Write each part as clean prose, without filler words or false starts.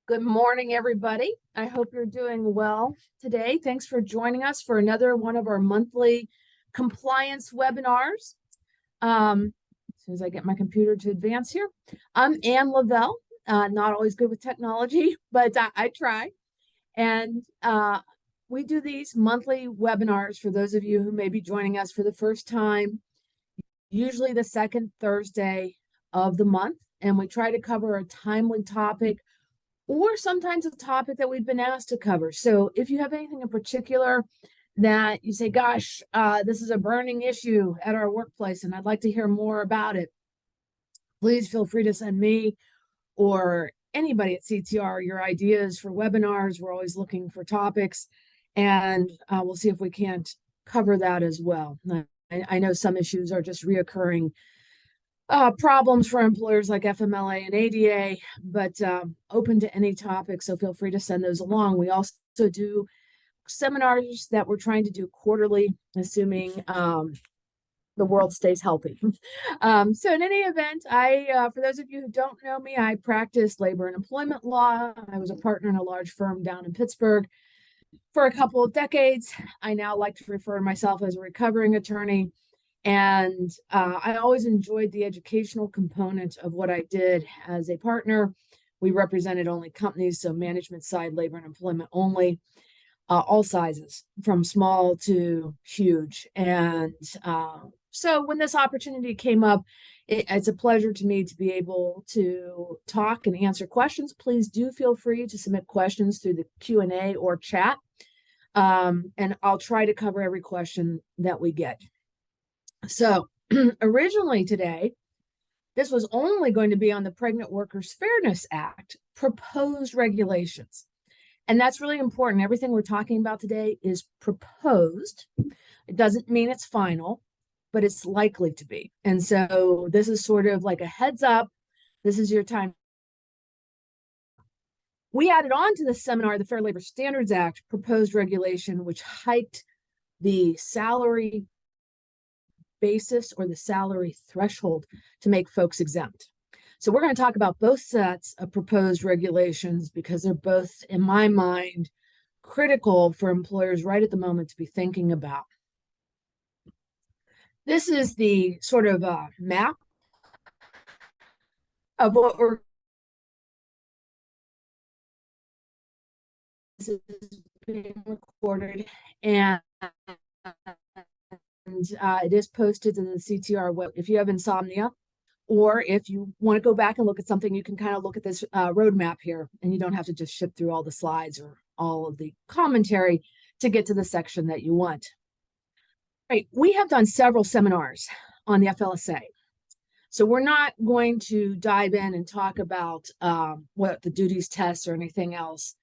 Good morning, everybody. I hope you're doing well today. Thanks for joining us for another one of our monthly compliance webinars. As soon as I get my computer to advance here, I'm Ann Lavelle. Not always good with technology, but I try. And we do these monthly webinars for those of you who may be joining us for the first time, usually the second Thursday of the month. And we try to cover a timely topic or sometimes a topic that we've been asked to cover. So if you have anything in particular that you say, gosh, this is a burning issue at our workplace and I'd like to hear more about it, please feel free to send me or anybody at CTR your ideas for webinars. We're always looking for topics, and we'll see if we can't cover that as well. I know some issues are just reoccurring problems for employers like FMLA and ADA, but open to any topic. So feel free to send those along. We also do seminars that we're trying to do quarterly, assuming the world stays healthy. So in any event, for those of you who don't know me, I practice labor and employment law. I was a partner in a large firm down in Pittsburgh for a couple of decades. I now like to refer to myself as a recovering attorney. And I always enjoyed the educational component of what I did as a partner. We represented only companies, so management side, labor and employment only, all sizes, from small to huge. And so when this opportunity came up, it's a pleasure to me to be able to talk and answer questions. Please do feel free to submit questions through the Q&A or chat. And I'll try to cover every question that we get. So originally today, this was only going to be on the Pregnant Workers Fairness Act proposed regulations. And that's really important. Everything we're talking about today is proposed. It doesn't mean it's final, but it's likely to be. And so this is sort of like a heads up. This is your time. We added on to the seminar, the Fair Labor Standards Act proposed regulation, which hiked the salary basis or the salary threshold to make folks exempt. So we're going to talk about both sets of proposed regulations because they're both, in my mind, critical for employers right at the moment to be thinking about. This is the sort of map of what we're being recorded, and it is posted to the CTR web. If you have insomnia, or if you want to go back and look at something, you can kind of look at this roadmap here, and you don't have to just ship through all the slides or all of the commentary to get to the section that you want. Right, we have done several seminars on the FLSA. So we're not going to dive in and talk about what the duties tests or anything else.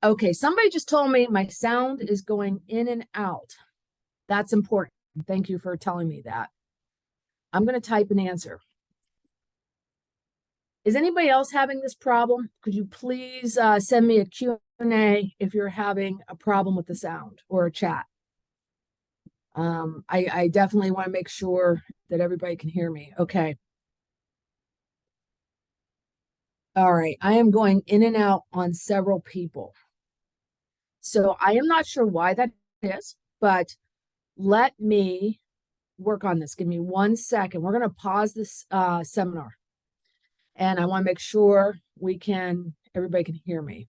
Okay, somebody just told me my sound is going in and out. That's important. Thank you for telling me that. I'm going to type an answer. Is anybody else having this problem? Could you please send me a Q&A if you're having a problem with the sound, or a chat? I definitely want to make sure that everybody can hear me. Okay. All right. I am going in and out on several people. So I am not sure why that is, but let me work on this. Give me 1 second. We're going to pause this seminar. And I want to make sure everybody can hear me.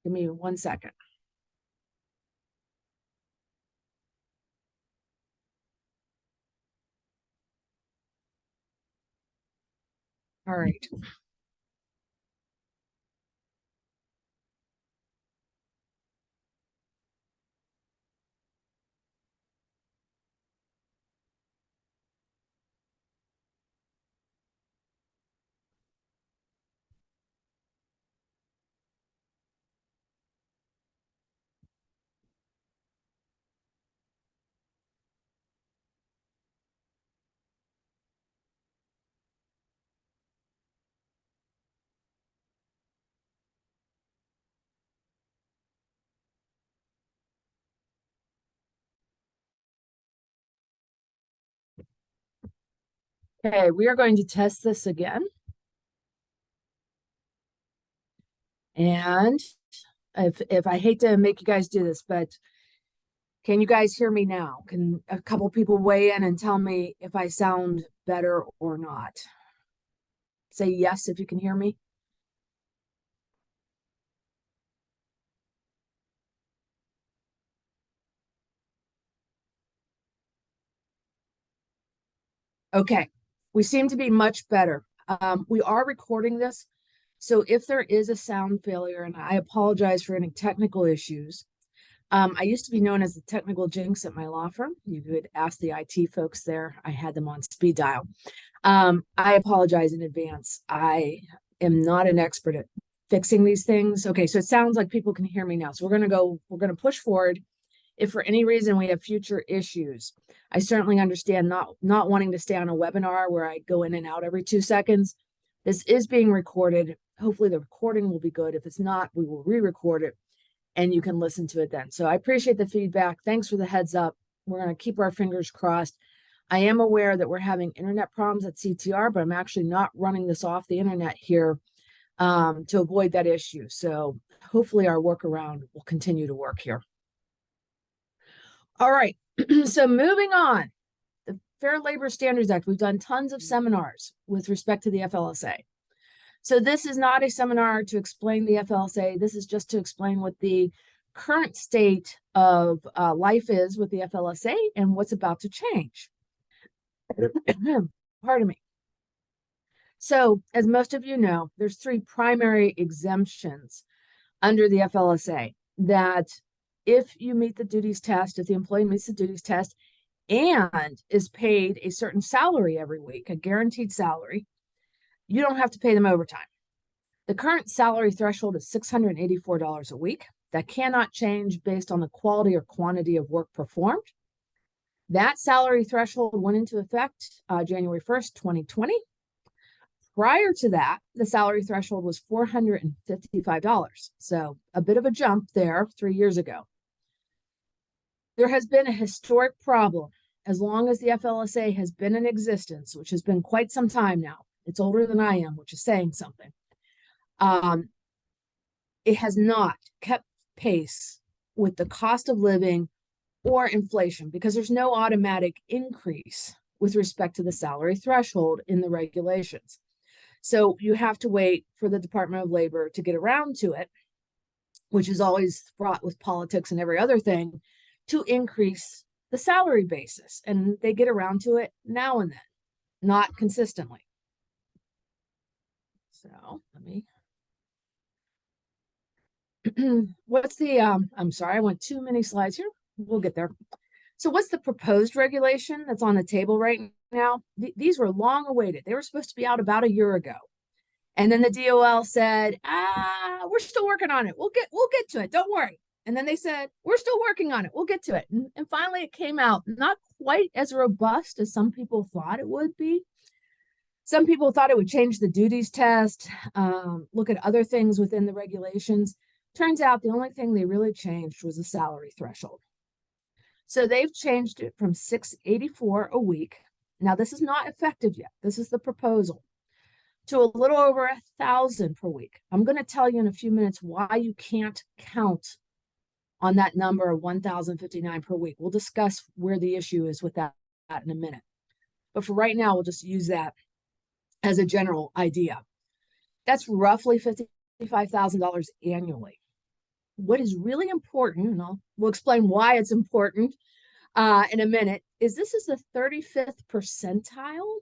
Give me 1 second. All right. Okay, we are going to test this again. And if I hate to make you guys do this, but can you guys hear me now? Can a couple people weigh in and tell me if I sound better or not? Say yes if you can hear me. Okay, we seem to be much better. We are recording this, so if there is a sound failure, and I apologize for any technical issues. I used to be known as the technical jinx at my law firm. You could ask the IT folks there. I had them on speed dial. I apologize in advance. I am not an expert at fixing these things. Okay, so it sounds like people can hear me now. So we're gonna push forward. If for any reason we have future issues, I certainly understand not wanting to stay on a webinar where I go in and out every 2 seconds. This is being recorded. Hopefully the recording will be good. If it's not, we will re-record it and you can listen to it then. So I appreciate the feedback. Thanks for the heads up. We're going to keep our fingers crossed. I am aware that we're having internet problems at CTR, but I'm actually not running this off the internet here to avoid that issue. So hopefully our workaround will continue to work here. All right, so moving on. The Fair Labor Standards Act, we've done tons of seminars with respect to the FLSA. So this is not a seminar to explain the FLSA. This is just to explain what the current state of life is with the FLSA and what's about to change. Pardon me. So as most of you know, there's 3 primary exemptions under the FLSA that if you meet the duties test, if the employee meets the duties test and is paid a certain salary every week, a guaranteed salary, you don't have to pay them overtime. The current salary threshold is $684 a week. That cannot change based on the quality or quantity of work performed. That salary threshold went into effect January 1st, 2020. Prior to that, the salary threshold was $455. So a bit of a jump there 3 years ago. There has been a historic problem as long as the FLSA has been in existence, which has been quite some time now. It's older than I am, which is saying something. It has not kept pace with the cost of living or inflation because there's no automatic increase with respect to the salary threshold in the regulations. So you have to wait for the Department of Labor to get around to it, which is always fraught with politics and every other thing, to increase the salary basis. And they get around to it now and then, not consistently. So let me what's the I'm sorry, I went too many slides here. We'll get there. So what's the proposed regulation that's on the table right now? These were long awaited. They were supposed to be out about a year ago. And then the DOL said, we're still working on it. We'll get to it. Don't worry. And then they said, we're still working on it. We'll get to it. And finally it came out, not quite as robust as some people thought it would be. Some people thought it would change the duties test, look at other things within the regulations. Turns out the only thing they really changed was the salary threshold. So they've changed it from $684 a week. Now this is not effective yet. This is the proposal, to a little over $1,000 per week. I'm going to tell you in a few minutes why you can't count on that number of $1,059 per week. We'll discuss where the issue is with that in a minute. But for right now, we'll just use that as a general idea. That's roughly $55,000 annually. What is really important, and we'll explain why it's important in a minute, is this is the 35th percentile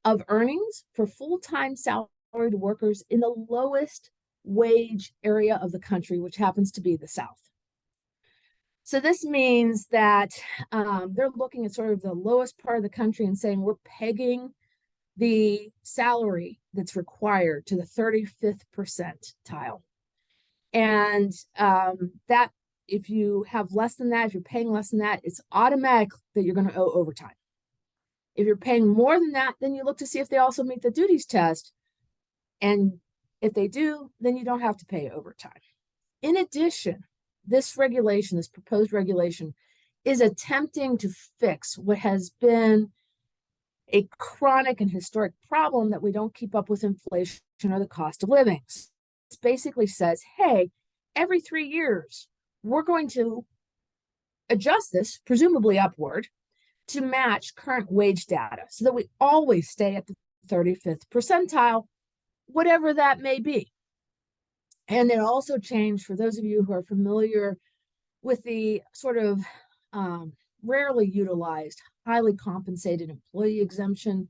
of earnings for full-time salaried workers in the lowest wage area of the country, which happens to be the South. So this means that they're looking at sort of the lowest part of the country and saying we're pegging the salary that's required to the 35th percentile. And that if you have less than that, if you're paying less than that, it's automatic that you're going to owe overtime. If you're paying more than that, then you look to see if they also meet the duties test. And if they do, then you don't have to pay overtime. In addition, this regulation, this proposed regulation, is attempting to fix what has been a chronic and historic problem that we don't keep up with inflation or the cost of living. It basically says, hey, every 3 years, we're going to adjust this, presumably upward, to match current wage data so that we always stay at the 35th percentile, whatever that may be. And it also changed, for those of you who are familiar with the sort of rarely utilized, highly compensated employee exemption,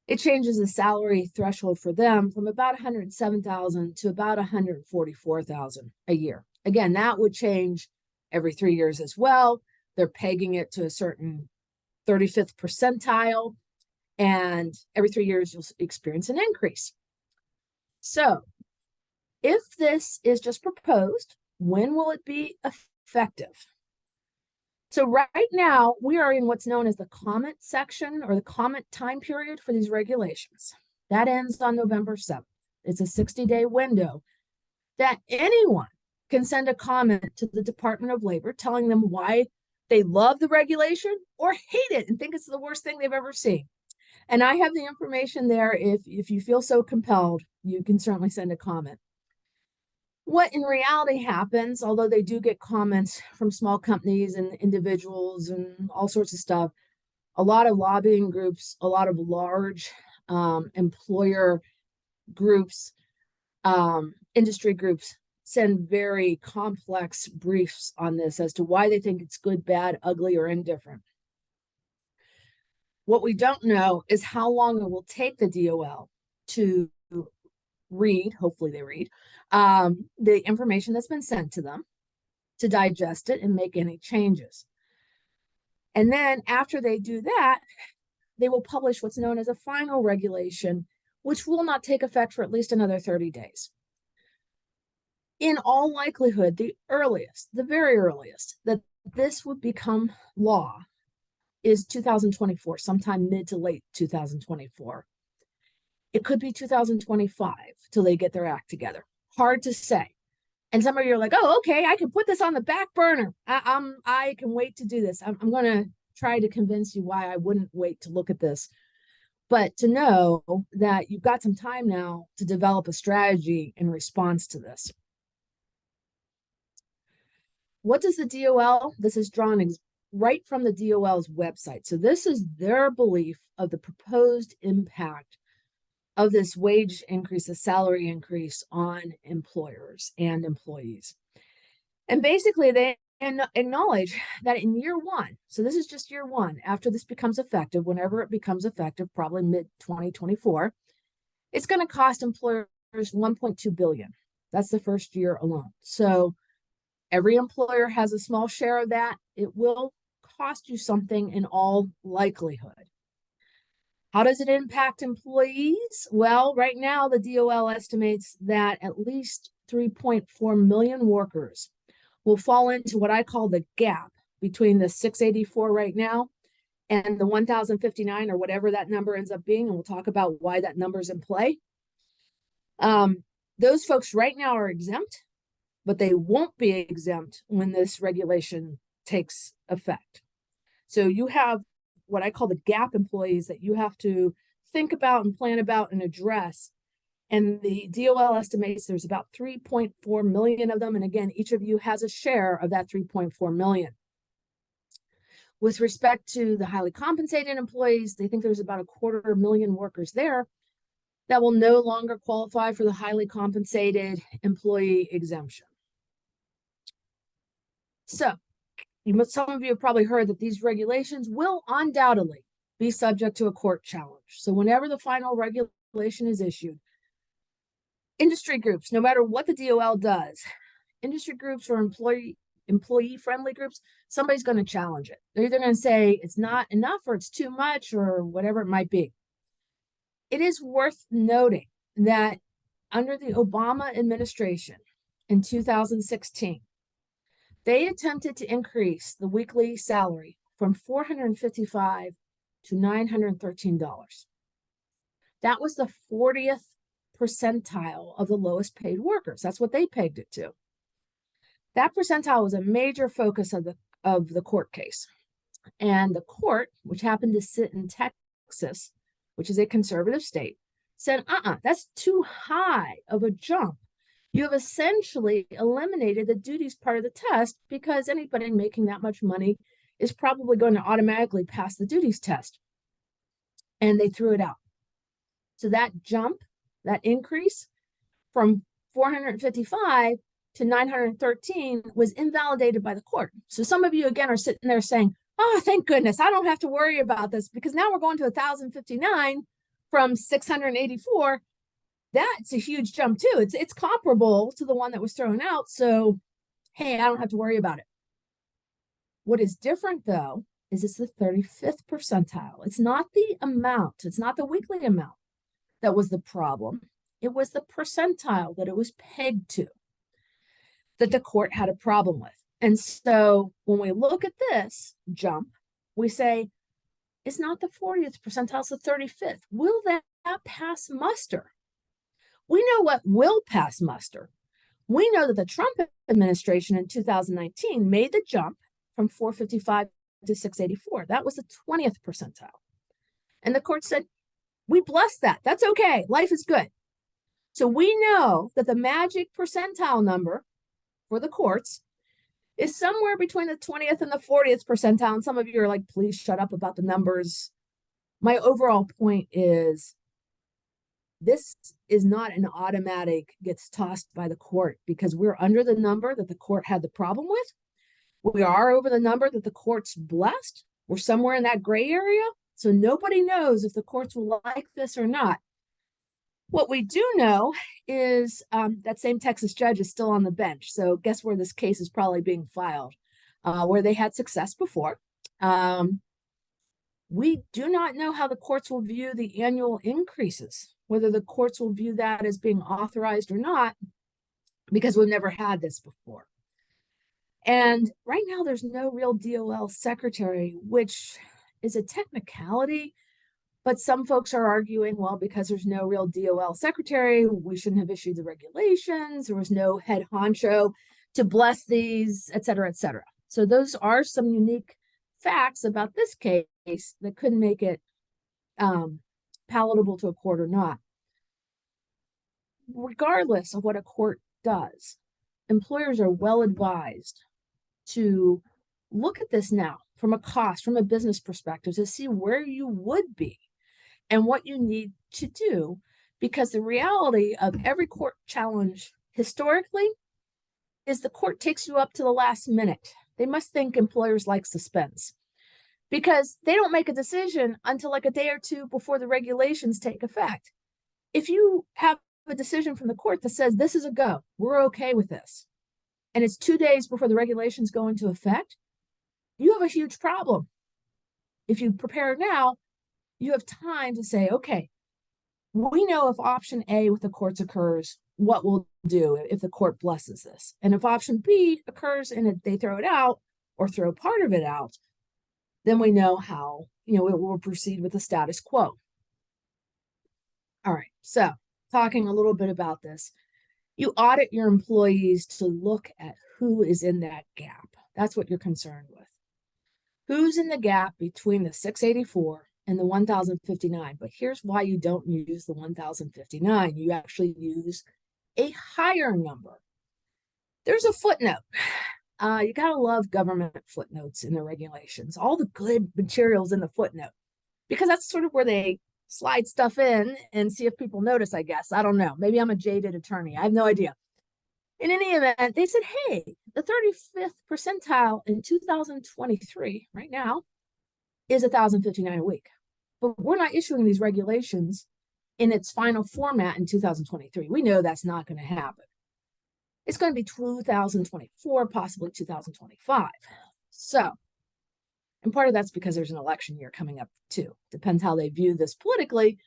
it changes the salary threshold for them from about $107,000 to about $144,000 a year. Again, that would change every 3 years as well. They're pegging it to a certain 35th percentile, and every 3 years you'll experience an increase. So if this is just proposed, when will it be effective? So right now we are in what's known as the comment section, or the comment time period for these regulations. That ends on November 7th. It's a 60-day window that anyone can send a comment to the Department of Labor telling them why they love the regulation or hate it and think it's the worst thing they've ever seen. And I have the information there. If you feel so compelled, you can certainly send a comment. What in reality happens, although they do get comments from small companies and individuals and all sorts of stuff, a lot of lobbying groups, a lot of large employer groups, industry groups send very complex briefs on this as to why they think it's good, bad, ugly, or indifferent. What we don't know is how long it will take the DOL to read, hopefully they read, the information that's been sent to them, to digest it and make any changes. And then after they do that, they will publish what's known as a final regulation, which will not take effect for at least another 30 days. In all likelihood, the earliest, the very earliest, that this would become law is 2024, sometime mid to late 2024. It could be 2025 till they get their act together. Hard to say. And some of you are like, oh, okay, I can put this on the back burner. I can wait to do this. I'm going to try to convince you why I wouldn't wait to look at this. But to know that you've got some time now to develop a strategy in response to this. What does the DOL? This is drawn right from the DOL's website. So this is their belief of the proposed impact of this wage increase, a salary increase on employers and employees. And basically they acknowledge that in year one, so this is just year one, after this becomes effective, whenever it becomes effective, probably mid-2024, it's going to cost employers $1.2 billion. That's the first year alone. So every employer has a small share of that. It will cost you something in all likelihood. How does it impact employees? Well, right now, the DOL estimates that at least 3.4 million workers will fall into what I call the gap between the 684 right now and the 1,059, or whatever that number ends up being. And we'll talk about why that number's in play. Those folks right now are exempt, but they won't be exempt when this regulation takes effect. So you have what I call the gap employees that you have to think about and plan about and address. And the DOL estimates there's about 3.4 million of them. And again, each of you has a share of that 3.4 million. With respect to the highly compensated employees, they think there's about 250,000 workers there that will no longer qualify for the highly compensated employee exemption. So some of you have probably heard that these regulations will undoubtedly be subject to a court challenge. So whenever the final regulation is issued, industry groups, no matter what the DOL does, industry groups or employee-friendly groups, somebody's going to challenge it. They're either going to say it's not enough or it's too much or whatever it might be. It is worth noting that under the Obama administration in 2016, they attempted to increase the weekly salary from $455 to $913. That was the 40th percentile of the lowest paid workers. That's what they pegged it to. That percentile was a major focus of the court case. And the court, which happened to sit in Texas, Texas, which is a conservative state, said, that's too high of a jump. You have essentially eliminated the duties part of the test because anybody making that much money is probably going to automatically pass the duties test. And they threw it out. So that jump, that increase from 455 to 913 was invalidated by the court. So some of you, again, are sitting there saying, oh, thank goodness, I don't have to worry about this because now we're going to 1,059 from 684. That's a huge jump too. It's comparable to the one that was thrown out. So, hey, I don't have to worry about it. What is different though, is it's the 35th percentile. It's not the amount. It's not the weekly amount that was the problem. It was the percentile that it was pegged to that the court had a problem with. And so when we look at this jump, we say, it's not the 40th percentile, it's the 35th. Will that pass muster? We know what will pass muster. We know that the Trump administration in 2019 made the jump from 455 to 684. That was the 20th percentile. And the court said, we bless that. That's okay. Life is good. So we know that the magic percentile number for the courts is somewhere between the 20th and the 40th percentile. And some of you are like, please shut up about the numbers. My overall point is this is not an automatic gets tossed by the court because we're under the number that the court had the problem with. We are over the number that the court's blessed. We're somewhere in that gray area. So nobody knows if the courts will like this or not. What we do know is that same Texas judge is still on the bench. So guess where this case is probably being filed, where they had success before. We do not know how the courts will view the annual increases, whether the courts will view that as being authorized or not, because we've never had this before. And right now, there's no real DOL secretary, which is a technicality. But some folks are arguing, well, because there's no real DOL secretary, we shouldn't have issued the regulations. There was no head honcho to bless these, et cetera, et cetera. So those are some unique facts about this case that could make it palatable to a court or not. Regardless of what a court does, employers are well advised to look at this now from a cost, from a business perspective, to see where you would be and what you need to do, because the reality of every court challenge historically is the court takes you up to the last minute. They must think employers like suspense because they don't make a decision until like a day or two before the regulations take effect. If you have a decision from the court that says this is a go, we're okay with this, and it's 2 days before the regulations go into effect, you have a huge problem. If you prepare now, you have time to say, okay, we know if option A with the courts occurs, what we'll do if the court blesses this. And if option B occurs and they throw it out or throw part of it out, then we know how, it will proceed with the status quo. All right, so talking a little bit about this, you audit your employees to look at who is in that gap. That's what you're concerned with. Who's in the gap between the 684 and the 1,059? But here's why you don't use the 1,059. You actually use a higher number. There's a footnote. You gotta love government footnotes in the regulations, all the good materials in the footnote, because that's sort of where they slide stuff in and see if people notice, I guess. I don't know. Maybe I'm a jaded attorney. I have no idea. In any event, they said, hey, the 35th percentile in 2023 right now is 1,059 a week. But we're not issuing these regulations in its final format in 2023. We know that's not going to happen. It's going to be 2024, possibly 2025. So, and part of that's because there's an election year coming up too. Depends how they view this politically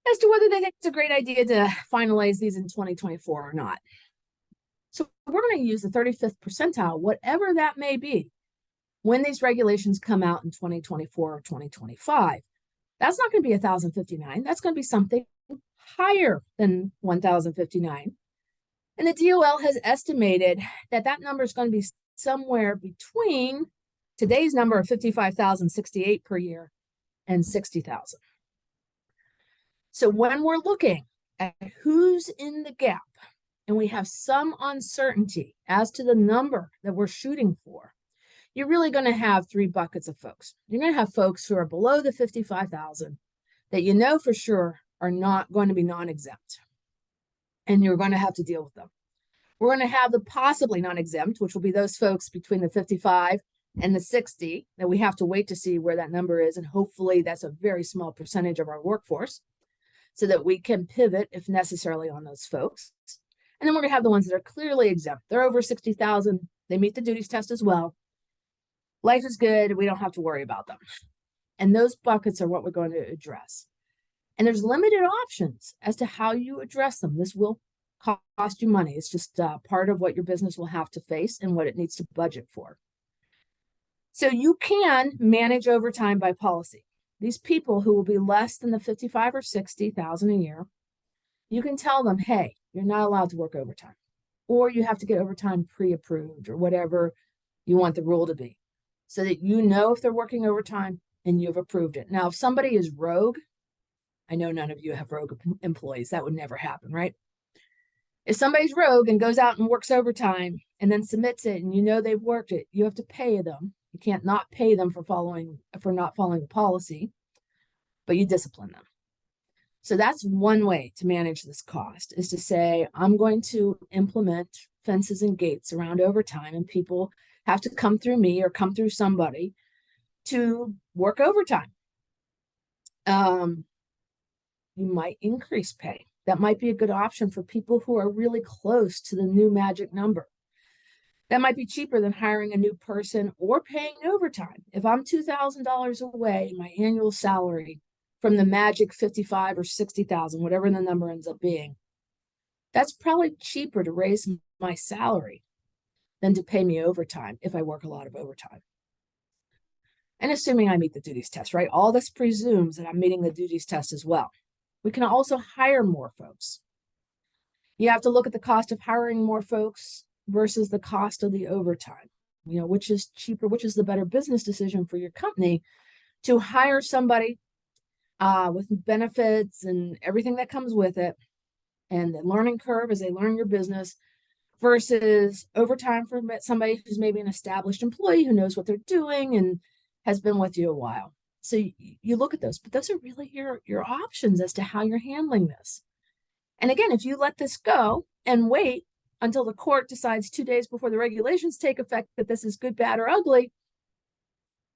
as to whether they think it's a great idea to finalize these in 2024 or not. So we're going to use the 35th percentile, whatever that may be, when these regulations come out in 2024 or 2025. That's not going to be 1,059. That's going to be something higher than 1,059. And the DOL has estimated that that number is going to be somewhere between today's number of 55,068 per year and 60,000. So when we're looking at who's in the gap and we have some uncertainty as to the number that we're shooting for, you're really going to have three buckets of folks. You're going to have folks who are below the 55,000 that you know for sure are not going to be non-exempt, and you're going to have to deal with them. We're going to have the possibly non-exempt, which will be those folks between the 55 and the 60 that we have to wait to see where that number is. And hopefully that's a very small percentage of our workforce so that we can pivot if necessarily on those folks. And then we're going to have the ones that are clearly exempt. They're over 60,000. They meet the duties test as well. Life is good. We don't have to worry about them. And those buckets are what we're going to address. And there's limited options as to how you address them. This will cost you money. It's just part of what your business will have to face and what it needs to budget for. So you can manage overtime by policy. These people who will be less than the 55 or 60,000 a year, you can tell them, hey, you're not allowed to work overtime, or you have to get overtime pre-approved or whatever you want the rule to be, so that you know if they're working overtime and you've approved it. Now, if somebody is rogue, I know none of you have rogue employees. That would never happen, right? If somebody's rogue and goes out and works overtime and then submits it and you know they've worked it, you have to pay them. You can't not pay them for not following the policy, but you discipline them. So that's one way to manage this cost, is to say, I'm going to implement fences and gates around overtime, and people have to come through me or come through somebody to work overtime. You might increase pay. That might be a good option for people who are really close to the new magic number. That might be cheaper than hiring a new person or paying overtime. If I'm $2,000 away in my annual salary from the magic 55 or 60,000, whatever the number ends up being, that's probably cheaper to raise my salary than to pay me overtime if I work a lot of overtime. And assuming I meet the duties test, right? All this presumes that I'm meeting the duties test as well. We can also hire more folks. You have to look at the cost of hiring more folks versus the cost of the overtime. You know, which is cheaper, which is the better business decision for your company, to hire somebody with benefits and everything that comes with it, and the learning curve as they learn your business, versus overtime for somebody who's maybe an established employee who knows what they're doing and has been with you a while. So you look at those, but those are really your options as to how you're handling this. And again, if you let this go and wait until the court decides 2 days before the regulations take effect that this is good, bad, or ugly,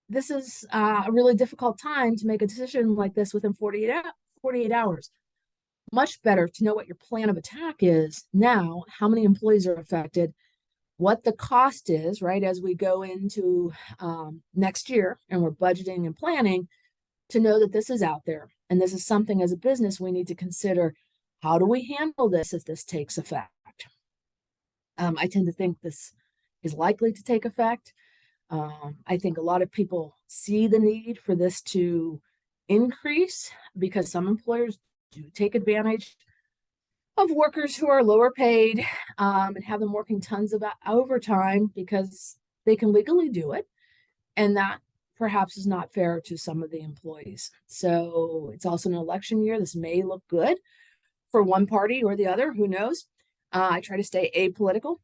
this is a really difficult time to make a decision like this within 48 hours. Much better to know what your plan of attack is now, how many employees are affected, what the cost is, right, as we go into next year and we're budgeting and planning, to know that this is out there. And this is something as a business we need to consider. How do we handle this if this takes effect? I tend to think this is likely to take effect. I think a lot of people see the need for this to increase because some employers do take advantage of workers who are lower paid and have them working tons of overtime because they can legally do it. And that perhaps is not fair to some of the employees. So it's also an election year. This may look good for one party or the other, who knows? I try to stay apolitical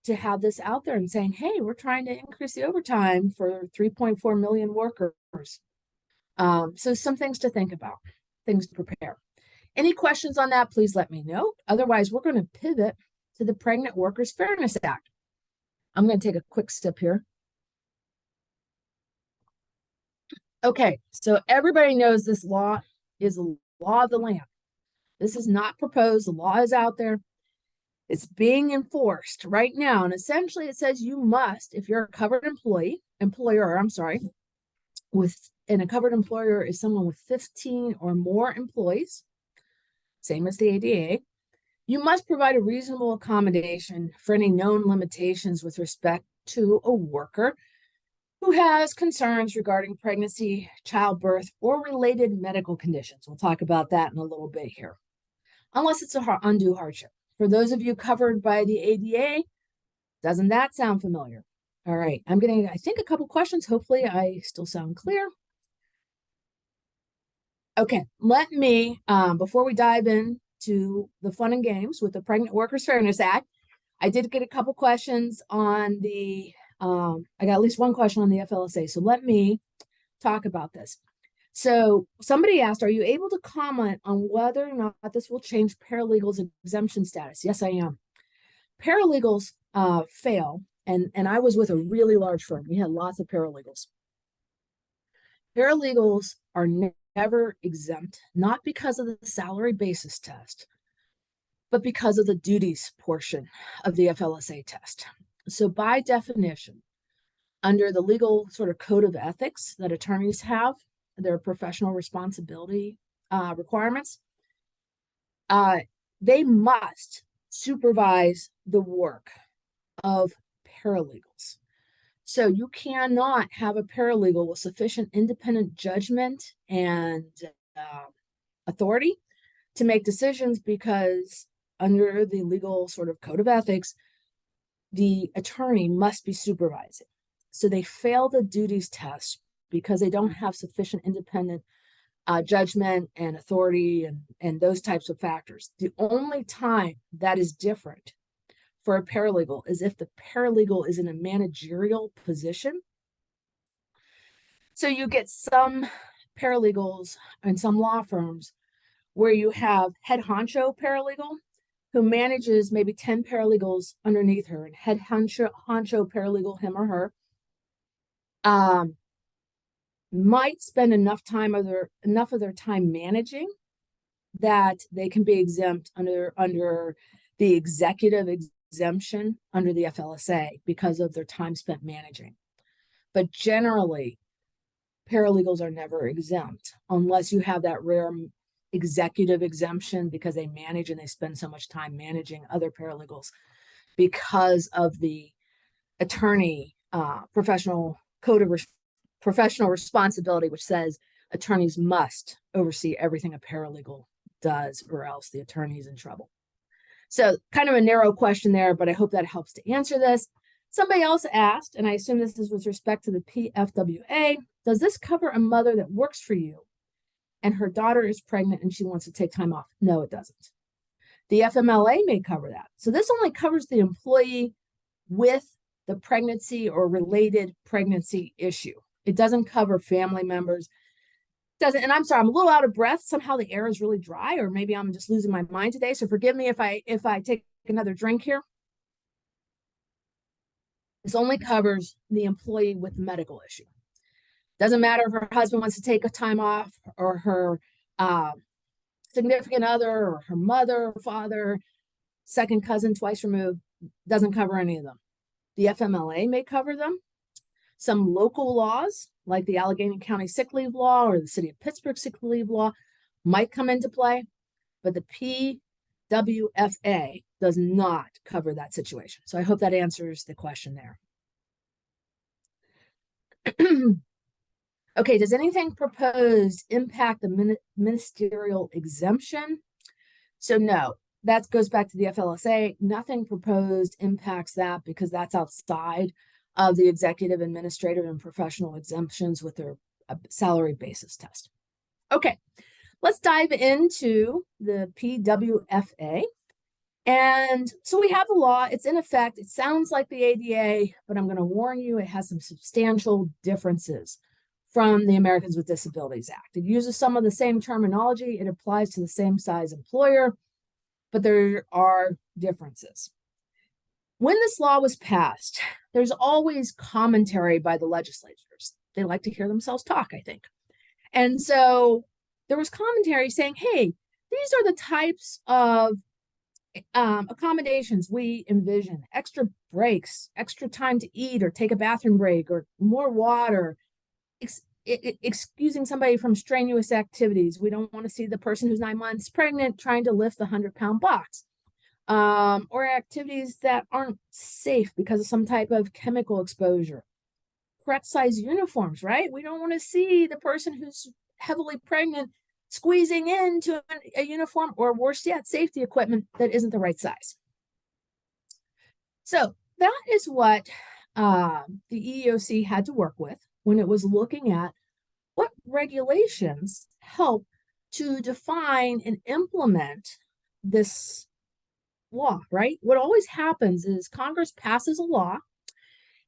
to have this out there and saying, hey, we're trying to increase the overtime for 3.4 million workers. So some things to think about, things to prepare. Any questions on that, please let me know. Otherwise, we're going to pivot to the Pregnant Workers Fairness Act. I'm going to take a quick sip here. Okay, so everybody knows this law is the law of the land. This is not proposed. The law is out there. It's being enforced right now. And essentially it says you must, if you're a covered employer, and a covered employer is someone with 15 or more employees, same as the ADA, you must provide a reasonable accommodation for any known limitations with respect to a worker who has concerns regarding pregnancy, childbirth, or related medical conditions. We'll talk about that in a little bit here. Unless it's an undue hardship. For those of you covered by the ADA, doesn't that sound familiar? All right, I'm getting, I think, a couple questions. Hopefully I still sound clear. Okay, let me, before we dive into the fun and games with the Pregnant Workers Fairness Act, I did get a couple questions on I got at least one question on the FLSA. So let me talk about this. So somebody asked, are you able to comment on whether or not this will change paralegals' exemption status? Yes, I am. Paralegals fail, and I was with a really large firm. We had lots of paralegals. Paralegals are never exempt, not because of the salary basis test, but because of the duties portion of the FLSA test. So by definition, under the legal sort of code of ethics that attorneys have, their professional responsibility requirements, they must supervise the work of paralegals. So you cannot have a paralegal with sufficient independent judgment and authority to make decisions, because under the legal sort of code of ethics, the attorney must be supervising. So they fail the duties test because they don't have sufficient independent judgment and authority and those types of factors. The only time that is different for a paralegal is if the paralegal is in a managerial position. So you get some paralegals and some law firms where you have head honcho paralegal who manages maybe 10 paralegals underneath her, and head honcho paralegal, him or her, might spend enough of their time managing that they can be exempt under the executive exemption under the FLSA because of their time spent managing. But generally, paralegals are never exempt unless you have that rare executive exemption because they manage and they spend so much time managing other paralegals because of the attorney professional code of professional responsibility, which says attorneys must oversee everything a paralegal does, or else the attorney's in trouble. So kind of a narrow question there, but I hope that helps to answer this. Somebody else asked, and I assume this is with respect to the PFWA, does this cover a mother that works for you and her daughter is pregnant and she wants to take time off? No, it doesn't. The FMLA may cover that. So this only covers the employee with the pregnancy or related pregnancy issue. It doesn't cover family members. Doesn't, and I'm sorry, I'm a little out of breath. Somehow the air is really dry, or maybe I'm just losing my mind today. So forgive me if I take another drink here. This only covers the employee with medical issue. Doesn't matter if her husband wants to take a time off, or her significant other, or her mother, father, second cousin, twice removed. Doesn't cover any of them. The FMLA may cover them. Some local laws, like the Allegheny County sick leave law or the city of Pittsburgh sick leave law, might come into play, but the PWFA does not cover that situation. So I hope that answers the question there. Okay, does anything proposed impact the ministerial exemption? So no, that goes back to the FLSA. Nothing proposed impacts that because that's outside of the executive, administrative, and professional exemptions with their salary basis test. Okay, let's dive into the PWFA. And so we have the law, it's in effect. It sounds like the ADA, but I'm going to warn you, it has some substantial differences from the Americans with Disabilities Act. It uses some of the same terminology, it applies to the same size employer, but there are differences. When this law was passed, there's always commentary by the legislators. They like to hear themselves talk, I think. And so there was commentary saying, hey, these are the types of accommodations we envision: extra breaks, extra time to eat or take a bathroom break, or more water, excusing somebody from strenuous activities. We don't want to see the person who's 9 months pregnant trying to lift the 100-pound box, or activities that aren't safe because of some type of chemical exposure. Correct size uniforms, right? We don't want to see the person who's heavily pregnant squeezing into a uniform, or worse yet, safety equipment that isn't the right size. So that is what the EEOC had to work with when it was looking at what regulations help to define and implement this law, right? What always happens is Congress passes a law,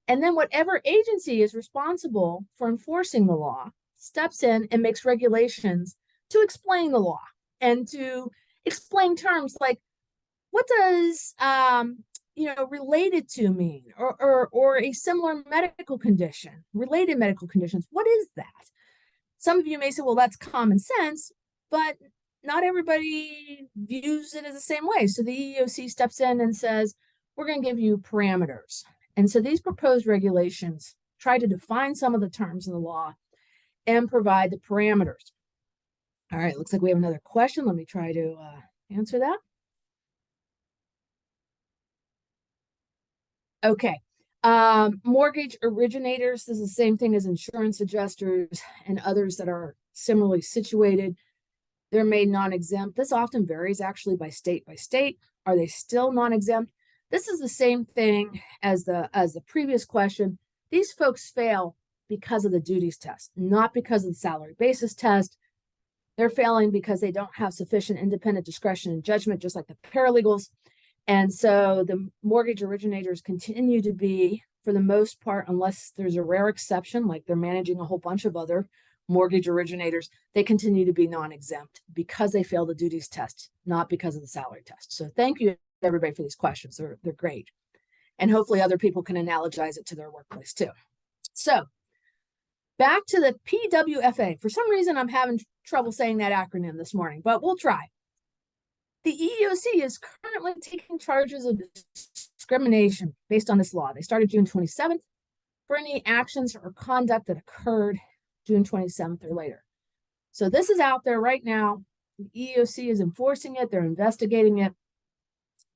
and then whatever agency is responsible for enforcing the law steps in and makes regulations to explain the law and to explain terms like, what does related to mean, or a similar medical condition, related medical conditions? What is that? Some of you may say, well, that's common sense, but not everybody views it as the same way. So the EEOC steps in and says, we're going to give you parameters. And so these proposed regulations try to define some of the terms in the law and provide the parameters. All right, looks like we have another question. Let me try to answer that. Okay. Mortgage originators, this is the same thing as insurance adjusters and others that are similarly situated. They're made non-exempt. This often varies actually by state by state. Are they still non-exempt? This is the same thing as the previous question. These folks fail because of the duties test, not because of the salary basis test. They're failing because they don't have sufficient independent discretion and judgment, just like the paralegals. And so the mortgage originators continue to be, for the most part, unless there's a rare exception, like they're managing a whole bunch of other mortgage originators, they continue to be non-exempt because they fail the duties test, not because of the salary test. So thank you, everybody, for these questions. They're great. And hopefully other people can analogize it to their workplace too. So back to the PWFA. For some reason, I'm having trouble saying that acronym this morning, but we'll try. The EEOC is currently taking charges of discrimination based on this law. They started June 27th for any actions or conduct that occurred June 27th or later. So this is out there right now. The EEOC is enforcing it. They're investigating it.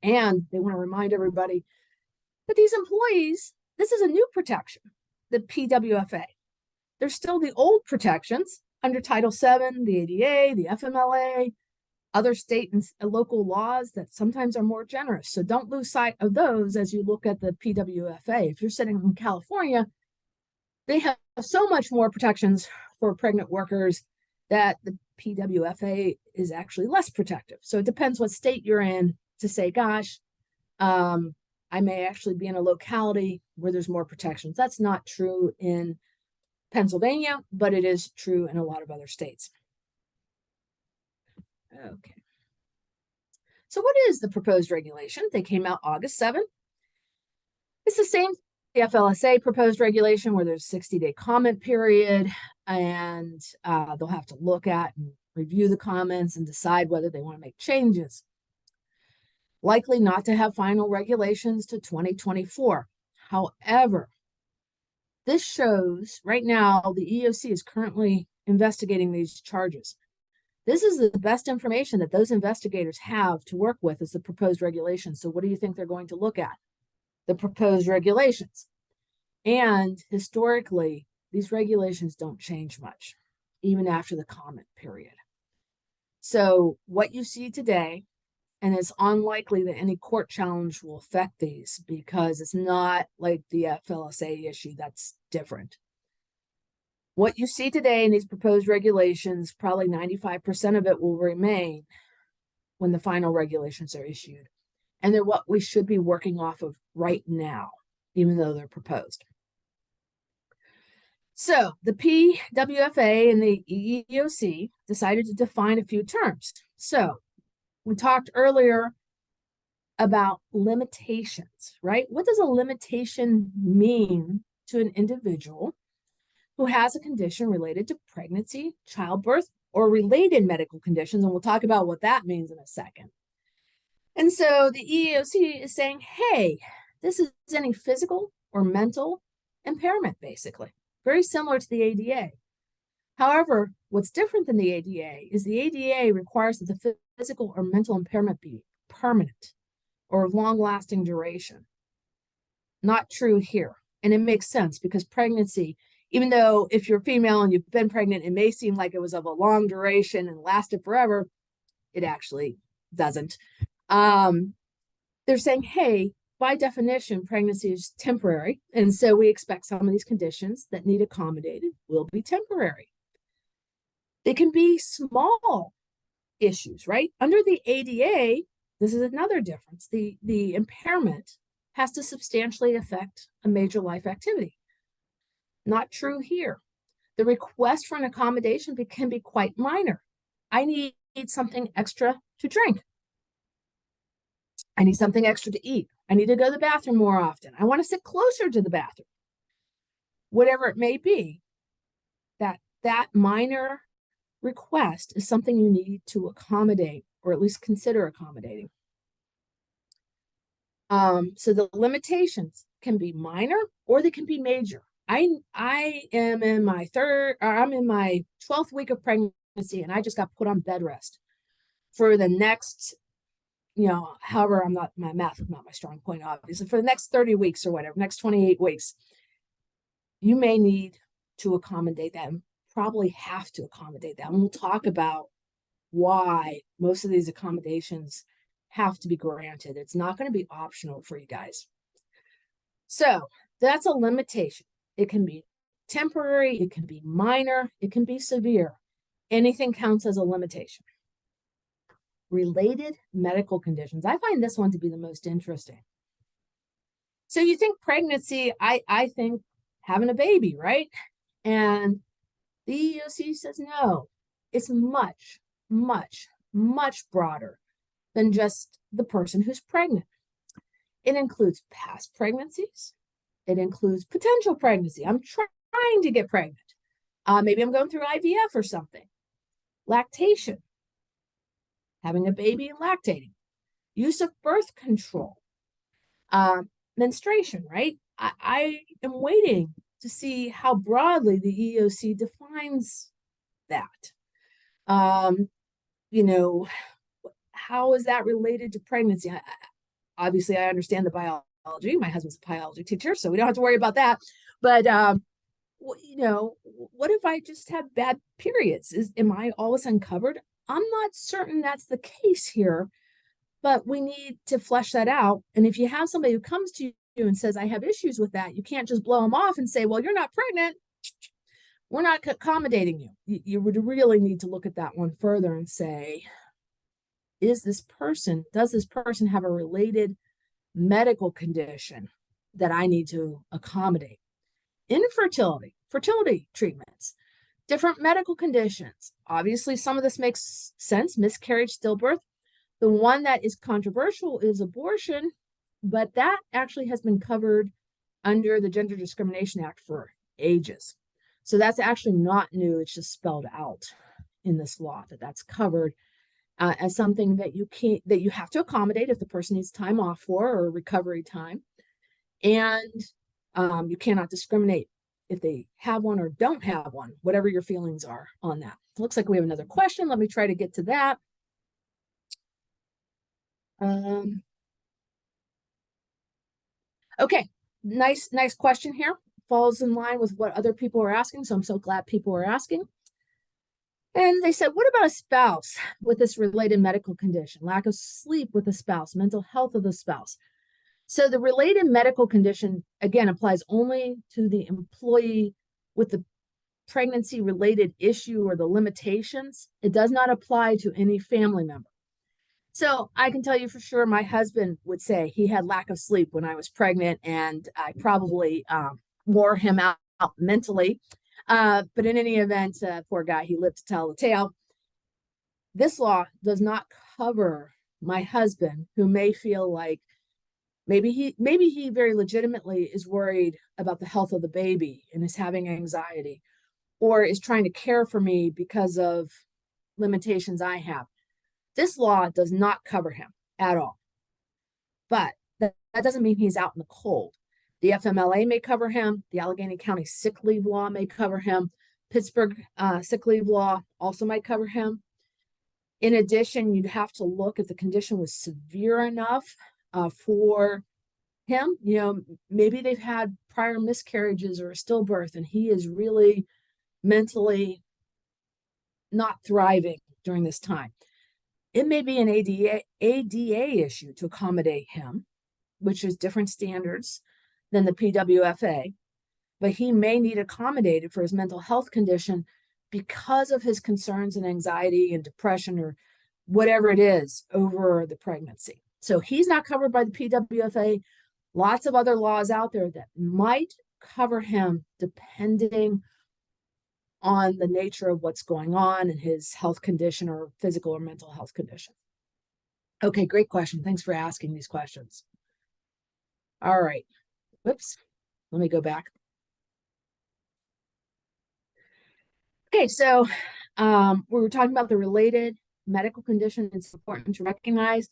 And they want to remind everybody that these employees, this is a new protection, the PWFA. There's still the old protections under Title VII, the ADA, the FMLA, other state and local laws that sometimes are more generous. So don't lose sight of those as you look at the PWFA. If you're sitting in California, they have so much more protections for pregnant workers that the PWFA is actually less protective. So it depends what state you're in to say, gosh, I may actually be in a locality where there's more protections. That's not true in Pennsylvania, but it is true in a lot of other states. Okay. So what is the proposed regulation? They came out August 7th. It's the same the FLSA proposed regulation where there's a 60-day comment period, and they'll have to look at and review the comments and decide whether they want to make changes. Likely not to have final regulations to 2024. However, this shows right now the EEOC is currently investigating these charges. This is the best information that those investigators have to work with, is the proposed regulations. So what do you think they're going to look at? The proposed regulations. And historically, these regulations don't change much, even after the comment period. So what you see today, and it's unlikely that any court challenge will affect these because it's not like the FLSA issue that's different. What you see today in these proposed regulations, probably 95% of it will remain when the final regulations are issued. And they're what we should be working off of right now, even though they're proposed. So the PWFA and the EEOC decided to define a few terms. So we talked earlier about limitations, right? What does a limitation mean to an individual who has a condition related to pregnancy, childbirth, or related medical conditions? And we'll talk about what that means in a second. And so the EEOC is saying, hey, this is any physical or mental impairment, basically. Very similar to the ADA. However, what's different than the ADA is the ADA requires that the physical or mental impairment be permanent or of long-lasting duration. Not true here. And it makes sense because pregnancy, even though if you're female and you've been pregnant, it may seem like it was of a long duration and lasted forever, it actually doesn't. They're saying, hey, by definition, pregnancy is temporary. And so we expect some of these conditions that need accommodated will be temporary. They can be small issues, right? Under the ADA, this is another difference. The impairment has to substantially affect a major life activity. Not true here. The request for an accommodation can be quite minor. I need something extra to drink. I need something extra to eat. I need to go to the bathroom more often. I want to sit closer to the bathroom. Whatever it may be, that minor request is something you need to accommodate, or at least consider accommodating. So the limitations can be minor or they can be major. I am in my I'm in my 12th week of pregnancy, and I just got put on bed rest for the next, however, my math is not my strong point, obviously, for the next 30 weeks or whatever, next 28 weeks. You may need to accommodate that, and probably have to accommodate that. And we'll talk about why most of these accommodations have to be granted. It's not going to be optional for you guys. So that's a limitation. It can be temporary, it can be minor, it can be severe. Anything counts as a limitation. Related medical conditions. I find this one to be the most interesting. So you think pregnancy, I think having a baby, right? And the EEOC says no. It's much, much, much broader than just the person who's pregnant. It includes past pregnancies. It includes potential pregnancy. I'm trying to get pregnant. Maybe I'm going through IVF or something. Lactation, having a baby and lactating. Use of birth control. Menstruation, right? I am waiting to see how broadly the EEOC defines that. How is that related to pregnancy? Obviously, I understand the biology. My husband's a biology teacher, so we don't have to worry about that. But, what if I just have bad periods? Am I all of a sudden covered? I'm not certain that's the case here, but we need to flesh that out. And if you have somebody who comes to you and says, I have issues with that, you can't just blow them off and say, well, you're not pregnant. We're not accommodating you. You would really need to look at that one further and say, does this person have a related medical condition that I need to accommodate? Infertility, fertility treatments, different medical conditions. Obviously, some of this makes sense, miscarriage, stillbirth. The one that is controversial is abortion, but that actually has been covered under the Gender Discrimination Act for ages. So that's actually not new. It's just spelled out in this law that's covered as something that you have to accommodate if the person needs time off for, or recovery time. And you cannot discriminate if they have one or don't have one, whatever your feelings are on that. It looks like we have another question. Let me try to get to that. Okay, nice question here. Falls in line with what other people are asking, so I'm so glad people are asking. And they said, what about a spouse with this related medical condition, lack of sleep with a spouse, mental health of the spouse? So the related medical condition, again, applies only to the employee with the pregnancy-related issue or the limitations. It does not apply to any family member. So I can tell you for sure, my husband would say he had lack of sleep when I was pregnant, and I probably wore him out mentally. But in any event, poor guy, he lived to tell the tale. This law does not cover my husband, who may feel like maybe he very legitimately is worried about the health of the baby and is having anxiety, or is trying to care for me because of limitations I have. This law does not cover him at all. But that doesn't mean he's out in the cold. The FMLA may cover him. The Allegheny County sick leave law may cover him. Pittsburgh sick leave law also might cover him. In addition, you'd have to look if the condition was severe enough for him. Maybe they've had prior miscarriages or a stillbirth, and he is really mentally not thriving during this time. It may be an ADA issue to accommodate him, which is different standards than the PWFA, but he may need accommodated for his mental health condition because of his concerns and anxiety and depression, or whatever it is over the pregnancy. So he's not covered by the PWFA. Lots of other laws out there that might cover him depending on the nature of what's going on and his health condition or physical or mental health condition. Okay, great question. Thanks for asking these questions. All right. Whoops. Let me go back. Okay, so we were talking about the related medical condition. It's important to recognize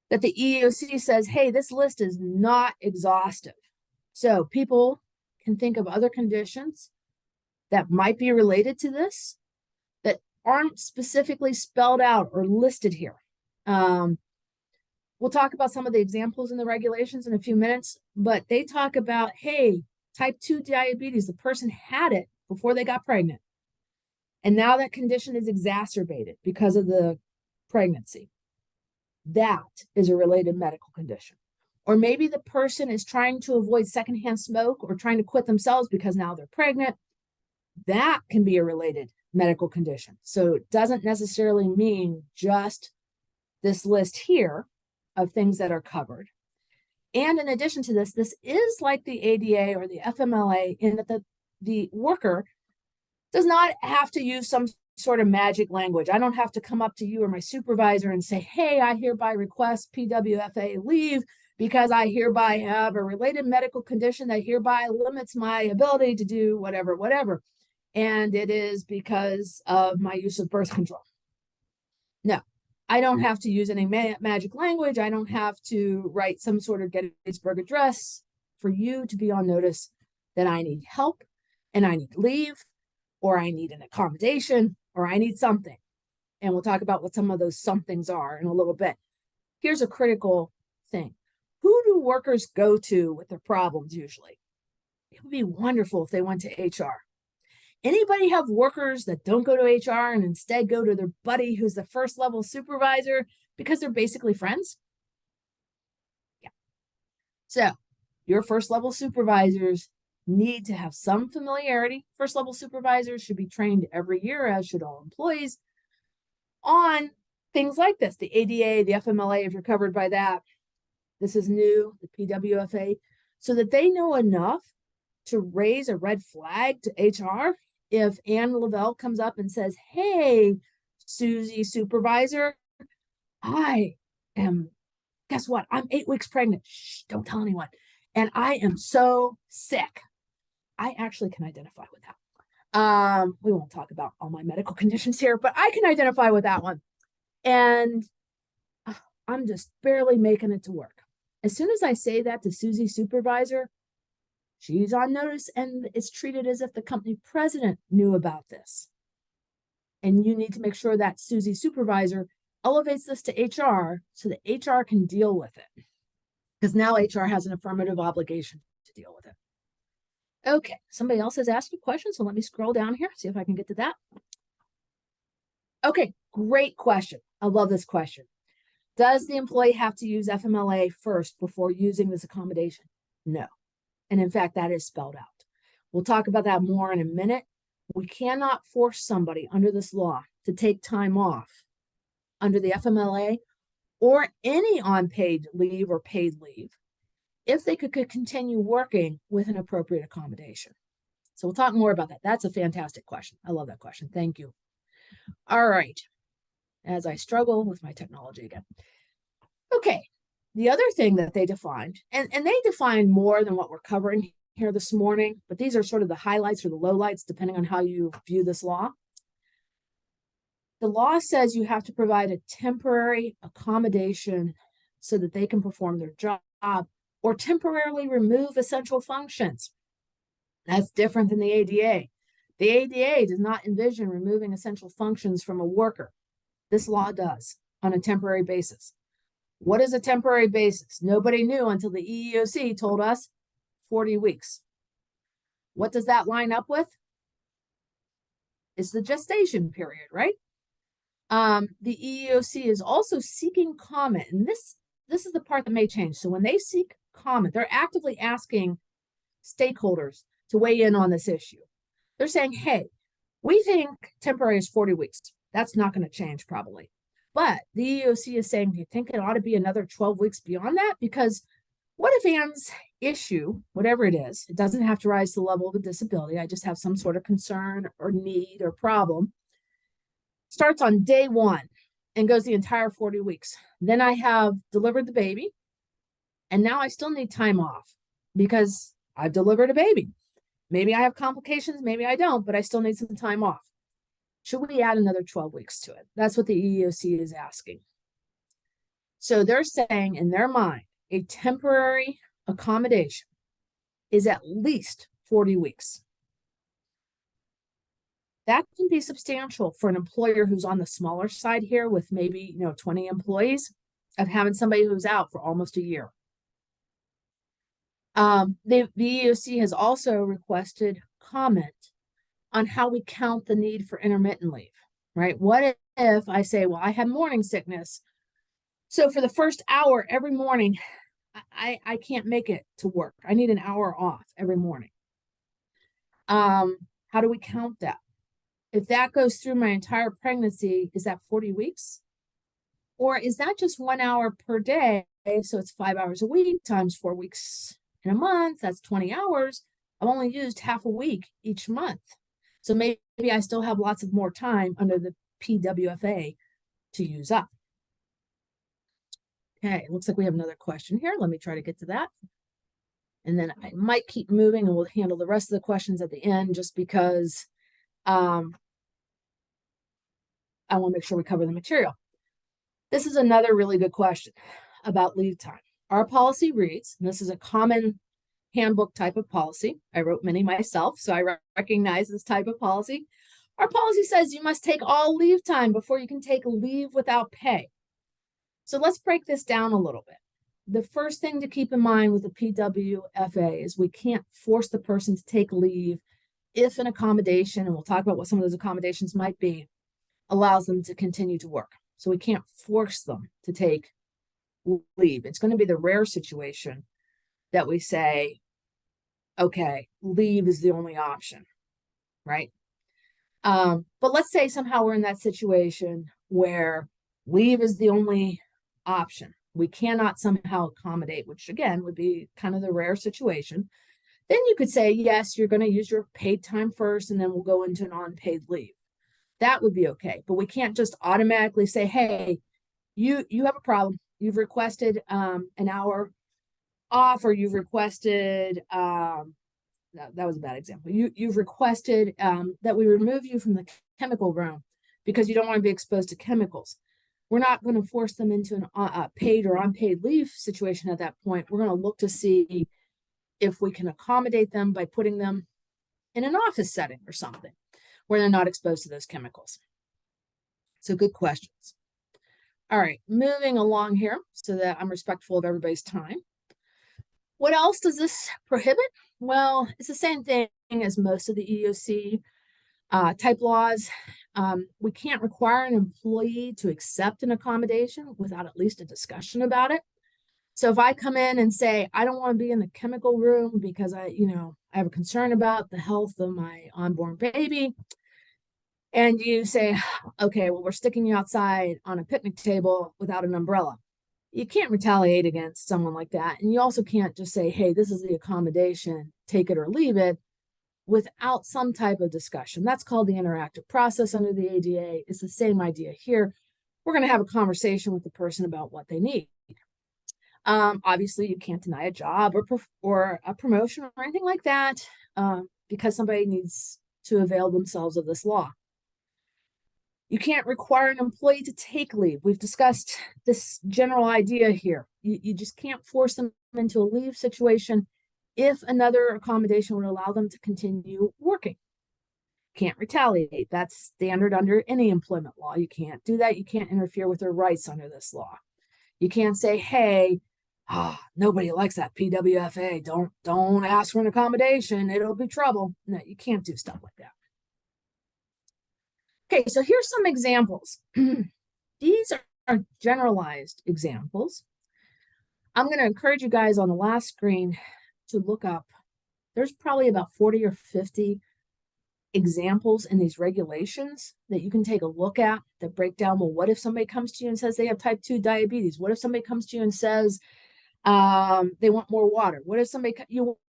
that the EEOC says, hey, this list is not exhaustive. So people can think of other conditions that might be related to this that aren't specifically spelled out or listed here. We'll talk about some of the examples in the regulations in a few minutes, but they talk about, hey, type 2 diabetes, the person had it before they got pregnant. And now that condition is exacerbated because of the pregnancy. That is a related medical condition. Or maybe the person is trying to avoid secondhand smoke or trying to quit themselves because now they're pregnant. That can be a related medical condition. So it doesn't necessarily mean just this list here of things that are covered. And in addition to this, this is like the ADA or the FMLA in that the worker does not have to use some sort of magic language. I don't have to come up to you or my supervisor and say, hey, I hereby request PWFA leave because I hereby have a related medical condition that hereby limits my ability to do whatever. And it is because of my use of birth control. No, I don't have to use any magic language. I don't have to write some sort of Gettysburg Address for you to be on notice that I need help and I need leave, or I need an accommodation, or I need something. And we'll talk about what some of those somethings are in a little bit. Here's a critical thing. Who do workers go to with their problems usually? It would be wonderful if they went to HR. Anybody have workers that don't go to HR and instead go to their buddy who's the first level supervisor because they're basically friends? Yeah. So your first level supervisors need to have some familiarity. First level supervisors should be trained every year, as should all employees, on things like this, the ADA, the FMLA, if you're covered by that. This is new, the PWFA, so that they know enough to raise a red flag to HR if Ann Lavelle comes up and says, hey, Susie supervisor, guess what? I'm 8 weeks pregnant. Shh, don't tell anyone. And I am so sick. I actually can identify with that. We won't talk about all my medical conditions here, but I can identify with that one. And I'm just barely making it to work. As soon as I say that to Susie supervisor, she's on notice and it's treated as if the company president knew about this. And you need to make sure that Susie supervisor elevates this to HR so that HR can deal with it. Because now HR has an affirmative obligation to deal with it. Okay, somebody else has asked a question, so let me scroll down here, see if I can get to that. Okay, great question. I love this question. Does the employee have to use FMLA first before using this accommodation? No. And in fact, that is spelled out. We'll talk about that more in a minute. We cannot force somebody under this law to take time off under the FMLA or any unpaid leave or paid leave if they could continue working with an appropriate accommodation. So we'll talk more about that. That's a fantastic question. I love that question. Thank you. All right. As I struggle with my technology again. Okay. The other thing that they defined, and they defined more than what we're covering here this morning, but these are sort of the highlights or the lowlights, depending on how you view this law. The law says you have to provide a temporary accommodation so that they can perform their job or temporarily remove essential functions. That's different than the ADA. The ADA does not envision removing essential functions from a worker. This law does on a temporary basis. What is a temporary basis? Nobody knew until the EEOC told us 40 weeks. What does that line up with? It's the gestation period, right? The EEOC is also seeking comment, and this is the part that may change. So when they seek comment, they're actively asking stakeholders to weigh in on this issue. They're saying, hey, we think temporary is 40 weeks. That's not going to change probably. But the EEOC is saying, do you think it ought to be another 12 weeks beyond that? Because what if Anne's issue, whatever it is, it doesn't have to rise to the level of a disability. I just have some sort of concern or need or problem, starts on day one and goes the entire 40 weeks. Then I have delivered the baby, and now I still need time off because I've delivered a baby. Maybe I have complications, maybe I don't, but I still need some time off. Should we add another 12 weeks to it? That's what the EEOC is asking. So they're saying in their mind, a temporary accommodation is at least 40 weeks. That can be substantial for an employer who's on the smaller side here with maybe 20 employees, of having somebody who's out for almost a year. The EEOC has also requested comment on how we count the need for intermittent leave, right? What if I say, well, I have morning sickness, so for the first hour every morning, I can't make it to work. I need an hour off every morning. How do we count that? If that goes through my entire pregnancy, is that 40 weeks? Or is that just 1 hour per day? So it's 5 hours a week times 4 weeks in a month. That's 20 hours. I've only used half a week each month. So maybe I still have lots of more time under the PWFA to use up. Okay, looks like we have another question here. Let me try to get to that. And then I might keep moving and we'll handle the rest of the questions at the end just because I want to make sure we cover the material. This is another really good question about leave time. Our policy reads, and this is a common handbook type of policy. I wrote many myself, so I recognize this type of policy. Our policy says you must take all leave time before you can take leave without pay. So let's break this down a little bit. The first thing to keep in mind with the PWFA is we can't force the person to take leave if an accommodation, and we'll talk about what some of those accommodations might be, allows them to continue to work. So we can't force them to take leave. It's going to be the rare situation that we say, okay, leave is the only option, right? But let's say somehow we're in that situation where leave is the only option. We cannot somehow accommodate, which again would be kind of the rare situation. Then you could say, yes, you're going to use your paid time first, and then we'll go into an unpaid leave. That would be okay. But we can't just automatically say, hey, you have a problem. You've requested an hour off, or you've requested, that was a bad example. You've requested that we remove you from the chemical room because you don't want to be exposed to chemicals. We're not going to force them into a paid or unpaid leave situation at that point. We're going to look to see if we can accommodate them by putting them in an office setting or something where they're not exposed to those chemicals. So good questions. All right, moving along here so that I'm respectful of everybody's time. What else does this prohibit? Well, it's the same thing as most of the EEOC type laws. We can't require an employee to accept an accommodation without at least a discussion about it. So if I come in and say, I don't want to be in the chemical room because I have a concern about the health of my unborn baby, and you say, okay, well, we're sticking you outside on a picnic table without an umbrella. You can't retaliate against someone like that. And you also can't just say, hey, this is the accommodation, take it or leave it, without some type of discussion. That's called the interactive process under the ADA. It's the same idea here. We're going to have a conversation with the person about what they need. Obviously, you can't deny a job or a promotion or anything like that because somebody needs to avail themselves of this law. You can't require an employee to take leave. We've discussed this general idea here. You just can't force them into a leave situation if another accommodation would allow them to continue working. Can't retaliate. That's standard under any employment law. You can't do that. You can't interfere with their rights under this law. You can't say, hey, nobody likes that PWFA. Don't ask for an accommodation. It'll be trouble. No, you can't do stuff like that. Okay, so here's some examples. These are generalized examples. I'm going to encourage you guys on the last screen to look up. There's probably about 40 or 50 examples in these regulations that you can take a look at that break down, well, what if somebody comes to you and says they have type 2 diabetes? What if somebody comes to you and says they want more water? What if somebody,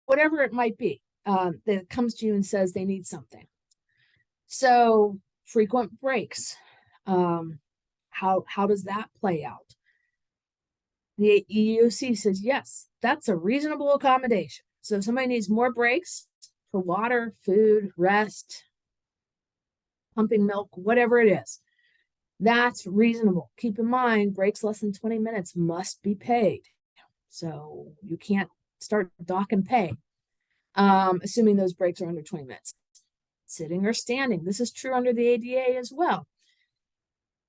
whatever it might be, that comes to you and says they need something? So frequent breaks, how does that play out? The EEOC says, yes, that's a reasonable accommodation. So if somebody needs more breaks for water, food, rest, pumping milk, whatever it is, that's reasonable. Keep in mind, breaks less than 20 minutes must be paid. So you can't start dock and pay, assuming those breaks are under 20 minutes. Sitting or standing. This is true under the ADA as well.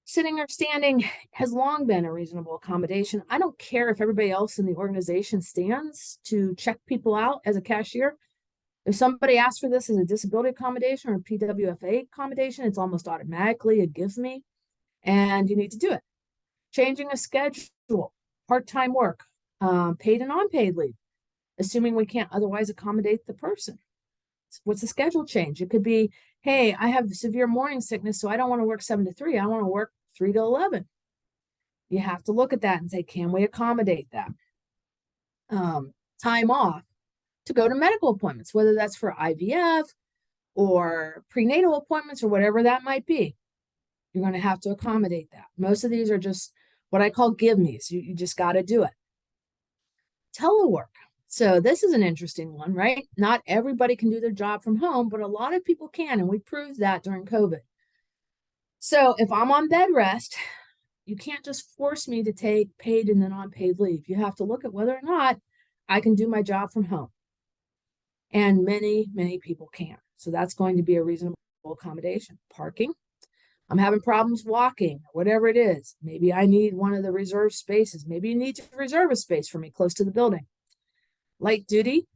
Sitting or standing has long been a reasonable accommodation. I don't care if everybody else in the organization stands to check people out as a cashier. If somebody asks for this as a disability accommodation or a PWFA accommodation, it's almost automatically a give me, and you need to do it. Changing a schedule, part-time work, paid and unpaid leave, assuming we can't otherwise accommodate the person. What's the schedule change? It could be, hey, I have severe morning sickness, so I don't want to work 7 to 3. I want to work 3 to 11. You have to look at that and say, can we accommodate that? Time off to go to medical appointments, whether that's for IVF or prenatal appointments or whatever that might be. You're going to have to accommodate that. Most of these are just what I call give me's. You just got to do it. Telework. So this is an interesting one, right? Not everybody can do their job from home, but a lot of people can, and we proved that during COVID. So if I'm on bed rest, you can't just force me to take paid and then unpaid leave. You have to look at whether or not I can do my job from home. And many, many people can. So that's going to be a reasonable accommodation. Parking. I'm having problems walking, whatever it is. Maybe I need one of the reserved spaces. Maybe you need to reserve a space for me close to the building. Light duty.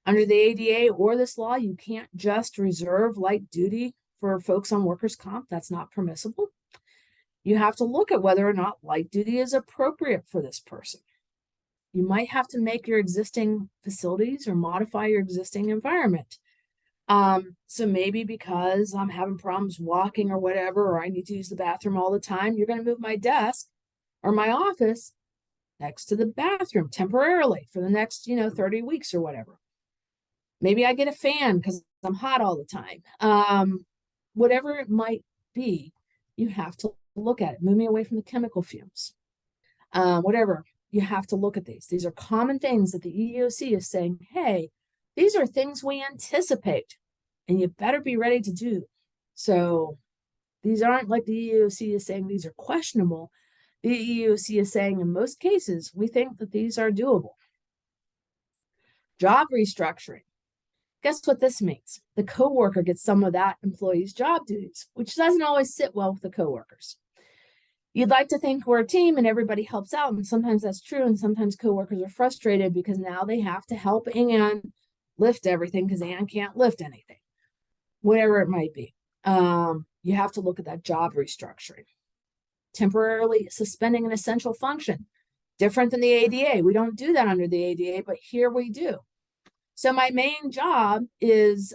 Under the ADA or this law, you can't just reserve light duty for folks on workers' comp. That's not permissible. You have to look at whether or not light duty is appropriate for this person. You might have to make your existing facilities or modify your existing environment. So maybe because I'm having problems walking or whatever, or I need to use the bathroom all the time, you're going to move my desk or my office next to the bathroom temporarily for the next, 30 weeks or whatever. Maybe I get a fan because I'm hot all the time. Whatever it might be, you have to look at it. Move me away from the chemical fumes. Whatever, you have to look at these. These are common things that the EEOC is saying, hey, these are things we anticipate, and you better be ready to do. So these aren't like the EEOC is saying these are questionable. The EEOC is saying in most cases, we think that these are doable. Job restructuring. Guess what this means? The coworker gets some of that employee's job duties, which doesn't always sit well with the coworkers. You'd like to think we're a team and everybody helps out, and sometimes that's true, and sometimes coworkers are frustrated because now they have to help Ann lift everything because Ann can't lift anything, whatever it might be. You have to look at that job restructuring. Temporarily suspending an essential function, different than the ADA. We don't do that under the ADA, but here we do. So my main job is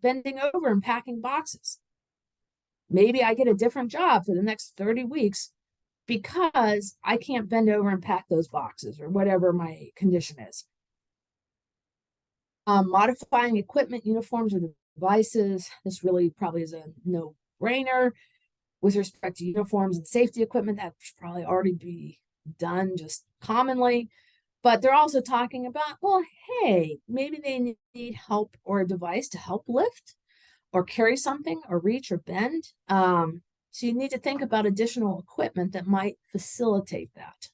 bending over and packing boxes. Maybe I get a different job for the next 30 weeks because I can't bend over and pack those boxes or whatever my condition is. Modifying equipment, uniforms, or devices. This really probably is a no-brainer. With respect to uniforms and safety equipment, that should probably already be done just commonly. But they're also talking about, well, hey, maybe they need help or a device to help lift or carry something or reach or bend. So you need to think about additional equipment that might facilitate that.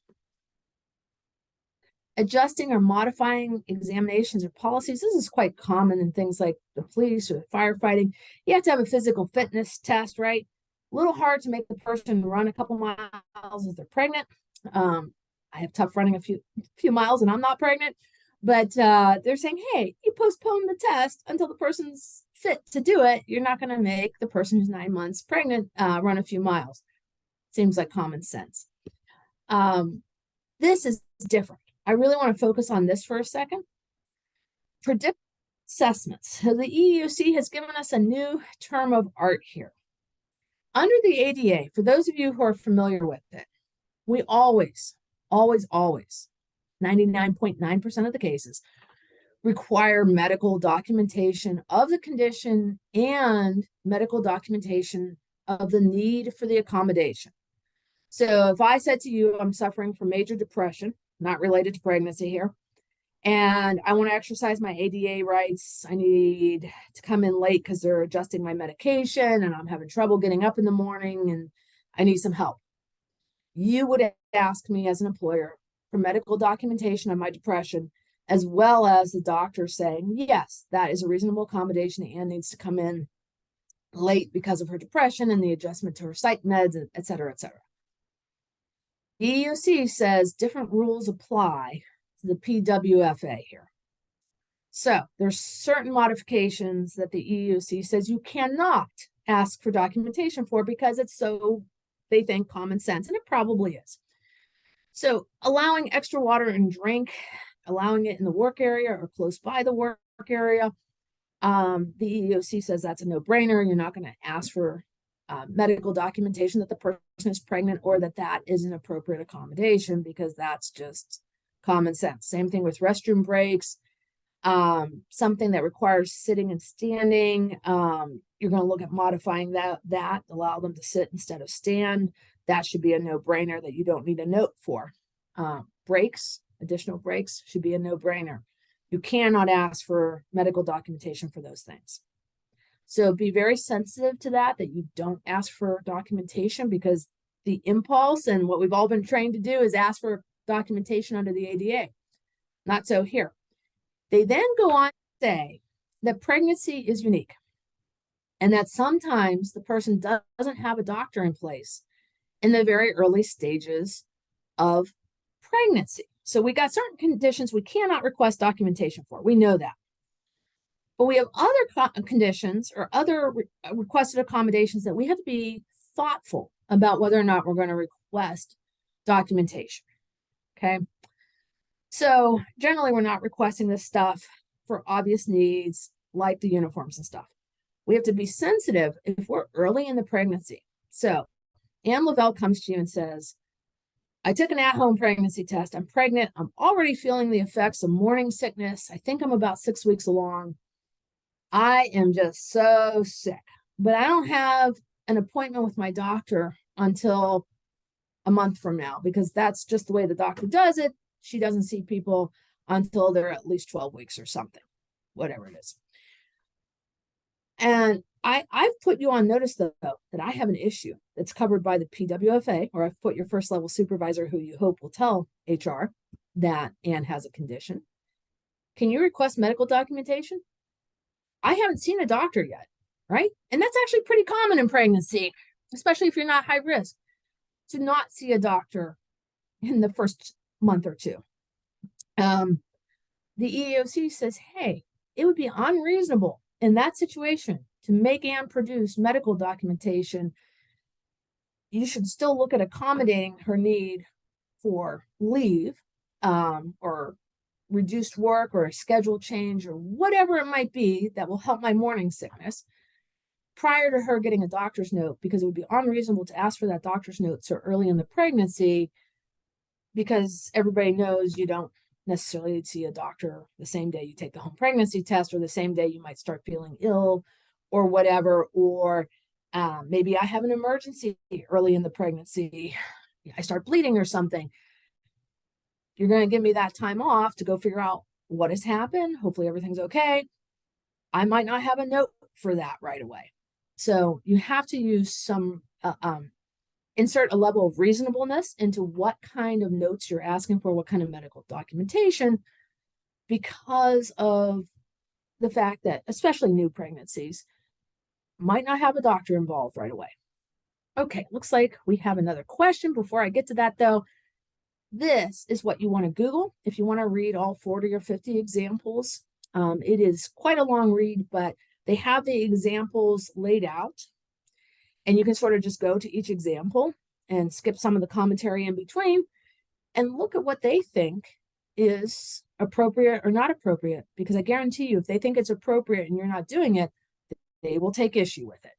Adjusting or modifying examinations or policies. This is quite common in things like the police or firefighting. You have to have a physical fitness test, right? A little hard to make the person run a couple miles if they're pregnant. I have tough running a few miles and I'm not pregnant, but they're saying, hey, you postpone the test until the person's fit to do it. You're not going to make the person who's 9 months pregnant run a few miles. Seems like common sense. This is different. I really want to focus on this for a second. assessments. So the EEOC has given us a new term of art here. Under the ADA, for those of you who are familiar with it, we always, 99.9% of the cases, require medical documentation of the condition and medical documentation of the need for the accommodation. So if I said to you, I'm suffering from major depression, not related to pregnancy here, and I want to exercise my ADA rights, I need to come in late because they're adjusting my medication and I'm having trouble getting up in the morning and I need some help. You would ask me as an employer for medical documentation of my depression, as well as the doctor saying, yes, that is a reasonable accommodation. Anne needs to come in late because of her depression and the adjustment to her psych meds, et cetera, et cetera. The EEOC says different rules apply to the PWFA here. So there's certain modifications that the EEOC says you cannot ask for documentation for because it's so, they think, common sense, and it probably is. So allowing extra water and drink, allowing it in the work area or close by the work area, the EEOC says that's a no-brainer. You're not going to ask for medical documentation that the person is pregnant or that is an appropriate accommodation because that's just common sense. Same thing with restroom breaks. Something that requires sitting and standing, you're going to look at modifying that, allow them to sit instead of stand. That should be a no-brainer that you don't need a note for. Breaks, additional breaks should be a no-brainer. You cannot ask for medical documentation for those things. So be very sensitive to that you don't ask for documentation, because the impulse and what we've all been trained to do is ask for documentation under the ADA. Not so here. They then go on to say that pregnancy is unique and that sometimes the person doesn't have a doctor in place in the very early stages of pregnancy. So we got certain conditions we cannot request documentation for. We know that. But we have other conditions or other requested accommodations that we have to be thoughtful about whether or not we're going to request documentation. Okay. So generally, we're not requesting this stuff for obvious needs like the uniforms and stuff. We have to be sensitive if we're early in the pregnancy. So Anne Lavelle comes to you and says, I took an at-home pregnancy test. I'm pregnant. I'm already feeling the effects of morning sickness. I think I'm about 6 weeks along. I am just so sick, but I don't have an appointment with my doctor until a month from now, because that's just the way the doctor does it. She doesn't see people until they're at least 12 weeks or something, whatever it is. And I've put you on notice, though, that I have an issue that's covered by the PWFA, or I've put your first level supervisor, who you hope will tell HR that Anne has a condition. Can you request medical documentation? I haven't seen a doctor yet, right? And that's actually pretty common in pregnancy, especially if you're not high risk, to not see a doctor in the first month or two. The EEOC says, hey, it would be unreasonable in that situation to make Anne produce medical documentation. You should still look at accommodating her need for leave, or reduced work, or a schedule change, or whatever it might be that will help my morning sickness prior to her getting a doctor's note, because it would be unreasonable to ask for that doctor's note so early in the pregnancy, because everybody knows you don't necessarily see a doctor the same day you take the home pregnancy test, or the same day you might start feeling ill or whatever, or maybe I have an emergency early in the pregnancy. I start bleeding or something. You're going to give me that time off to go figure out what has happened. Hopefully everything's okay. I might not have a note for that right away. So you have to use some, insert a level of reasonableness into what kind of notes you're asking for, what kind of medical documentation, because of the fact that, especially new pregnancies, might not have a doctor involved right away. Okay, looks like we have another question. Before I get to that, though, this is what you want to Google if you want to read all 40 or 50 examples. It is quite a long read, but they have the examples laid out, and you can sort of just go to each example and skip some of the commentary in between and look at what they think is appropriate or not appropriate, because I guarantee you, if they think it's appropriate and you're not doing it, they will take issue with it.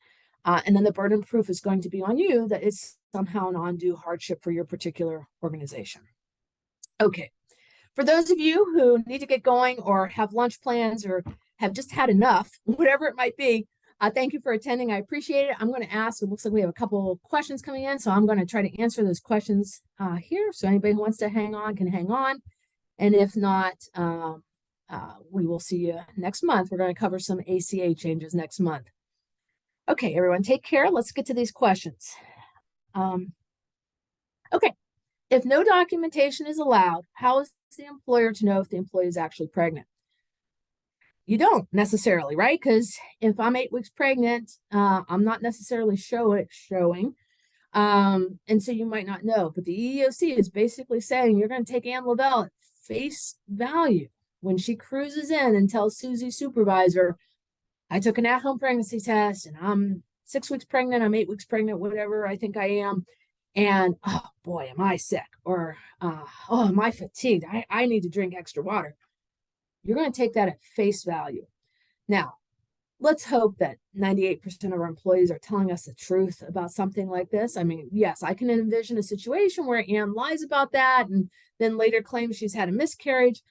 And then the burden of proof is going to be on you that it's somehow an undue hardship for your particular organization. Okay. For those of you who need to get going or have lunch plans or have just had enough, whatever it might be, thank you for attending. I appreciate it. I'm going to ask, it looks like we have a couple of questions coming in, so I'm going to try to answer those questions here. So anybody who wants to hang on can hang on. And if not, we will see you next month. We're going to cover some ACA changes next month. Okay, everyone, take care. Let's get to these questions. Okay, if no documentation is allowed, how is the employer to know if the employee is actually pregnant? You don't necessarily, right? Because if I'm 8 weeks pregnant, I'm not necessarily showing. And so you might not know. But the EEOC is basically saying you're going to take Ann Lavelle at face value when she cruises in and tells Susie's supervisor, I took an at-home pregnancy test and I'm 6 weeks pregnant, I'm 8 weeks pregnant, whatever I think I am. And oh boy, am I sick, or oh, am I fatigued? I need to drink extra water. You're going to take that at face value. Now, let's hope that 98% of our employees are telling us the truth about something like this. I mean, yes, I can envision a situation where Ann lies about that and then later claims she's had a miscarriage.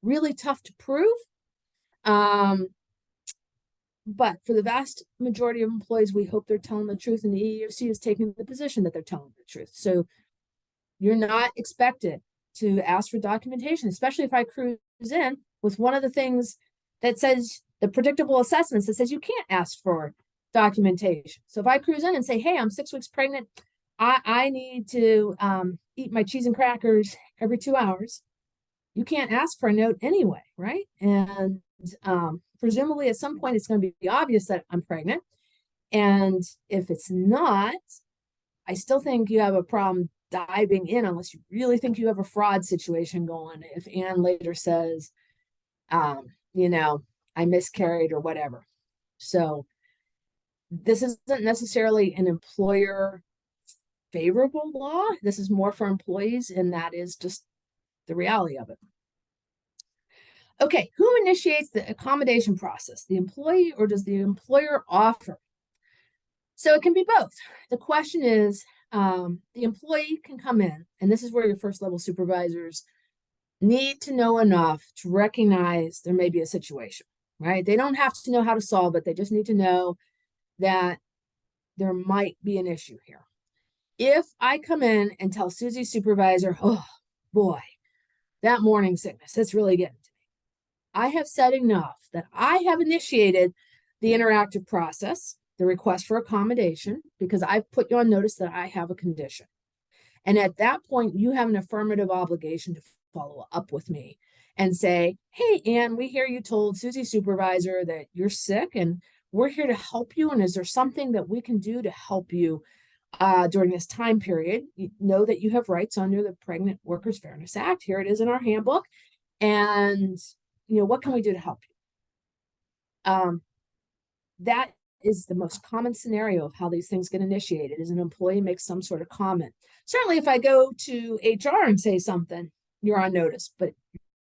Really tough to prove. But for the vast majority of employees, we hope they're telling the truth, and the EEOC is taking the position that they're telling the truth. So you're not expected to ask for documentation, especially if I cruise in with one of the things that says the predictable assessments that says you can't ask for documentation. So if I cruise in and say, hey, I'm 6 weeks pregnant, I need to eat my cheese and crackers every 2 hours, you can't ask for a note anyway, right? And presumably at some point it's going to be obvious that I'm pregnant. And if it's not, I still think you have a problem diving in unless you really think you have a fraud situation going. If Ann later says, I miscarried or whatever. So this isn't necessarily an employer favorable law. This is more for employees, and that is just the reality of it. Okay, who initiates the accommodation process, the employee or does the employer offer? So it can be both. The question is, the employee can come in, and this is where your first level supervisors need to know enough to recognize there may be a situation, right? They don't have to know how to solve it. They just need to know that there might be an issue here. If I come in and tell Susie's supervisor, oh boy, that morning sickness, it's really getting to me. I have said enough that I have initiated the interactive process, the request for accommodation, because I've put you on notice that I have a condition. And at that point, you have an affirmative obligation to follow up with me and say, hey, Ann, we hear you told Susie's supervisor that you're sick and we're here to help you. And is there something that we can do to help you during this time period? You know that you have rights under the Pregnant Workers Fairness Act. Here it is in our handbook. And, what can we do to help you? That is the most common scenario of how these things get initiated, is an employee makes some sort of comment. Certainly if I go to HR and say something, you're on notice, but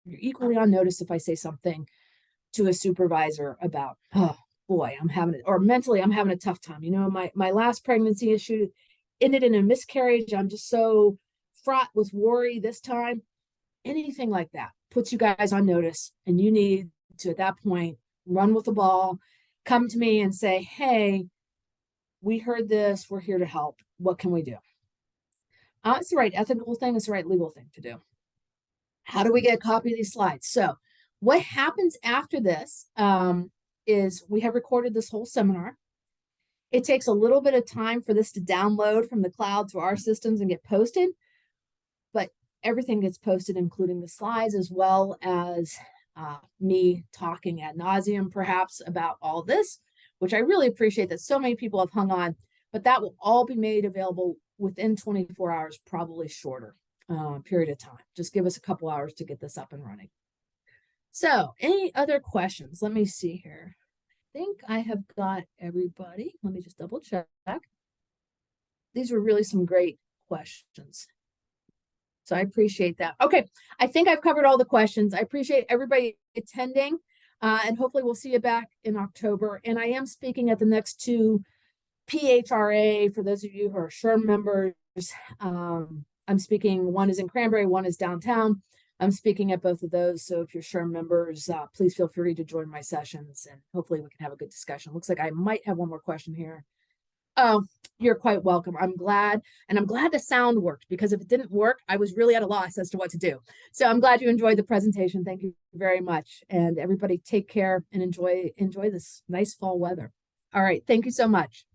you're equally on notice if I say something to a supervisor about, oh boy, I'm having it, or mentally I'm having a tough time. My last pregnancy issue ended in a miscarriage. I'm just so fraught with worry this time. Anything like that puts you guys on notice, and you need to, at that point, run with the ball, come to me and say, hey, we heard this, we're here to help. What can we do? It's the right ethical thing, it's the right legal thing to do. How do we get a copy of these slides? So what happens after this is we have recorded this whole seminar. It takes a little bit of time for this to download from the cloud to our systems and get posted, but everything gets posted, including the slides, as well as me talking ad nauseum perhaps about all this, which I really appreciate that so many people have hung on, but that will all be made available within 24 hours, probably shorter period of time. Just give us a couple hours to get this up and running. So any other questions? Let me see here. I think I have got everybody. Let me just double check. These were really some great questions. So I appreciate that. Okay, I think I've covered all the questions. I appreciate everybody attending, and hopefully we'll see you back in October. And I am speaking at the next two PHRA for those of you who are SHRM members. I'm speaking, one is in Cranberry, one is downtown. I'm speaking at both of those. So if you're SHRM members, please feel free to join my sessions and hopefully we can have a good discussion. Looks like I might have one more question here. Oh, you're quite welcome. I'm glad. And I'm glad the sound worked because if it didn't work, I was really at a loss as to what to do. So I'm glad you enjoyed the presentation. Thank you very much. And everybody take care and enjoy this nice fall weather. All right. Thank you so much.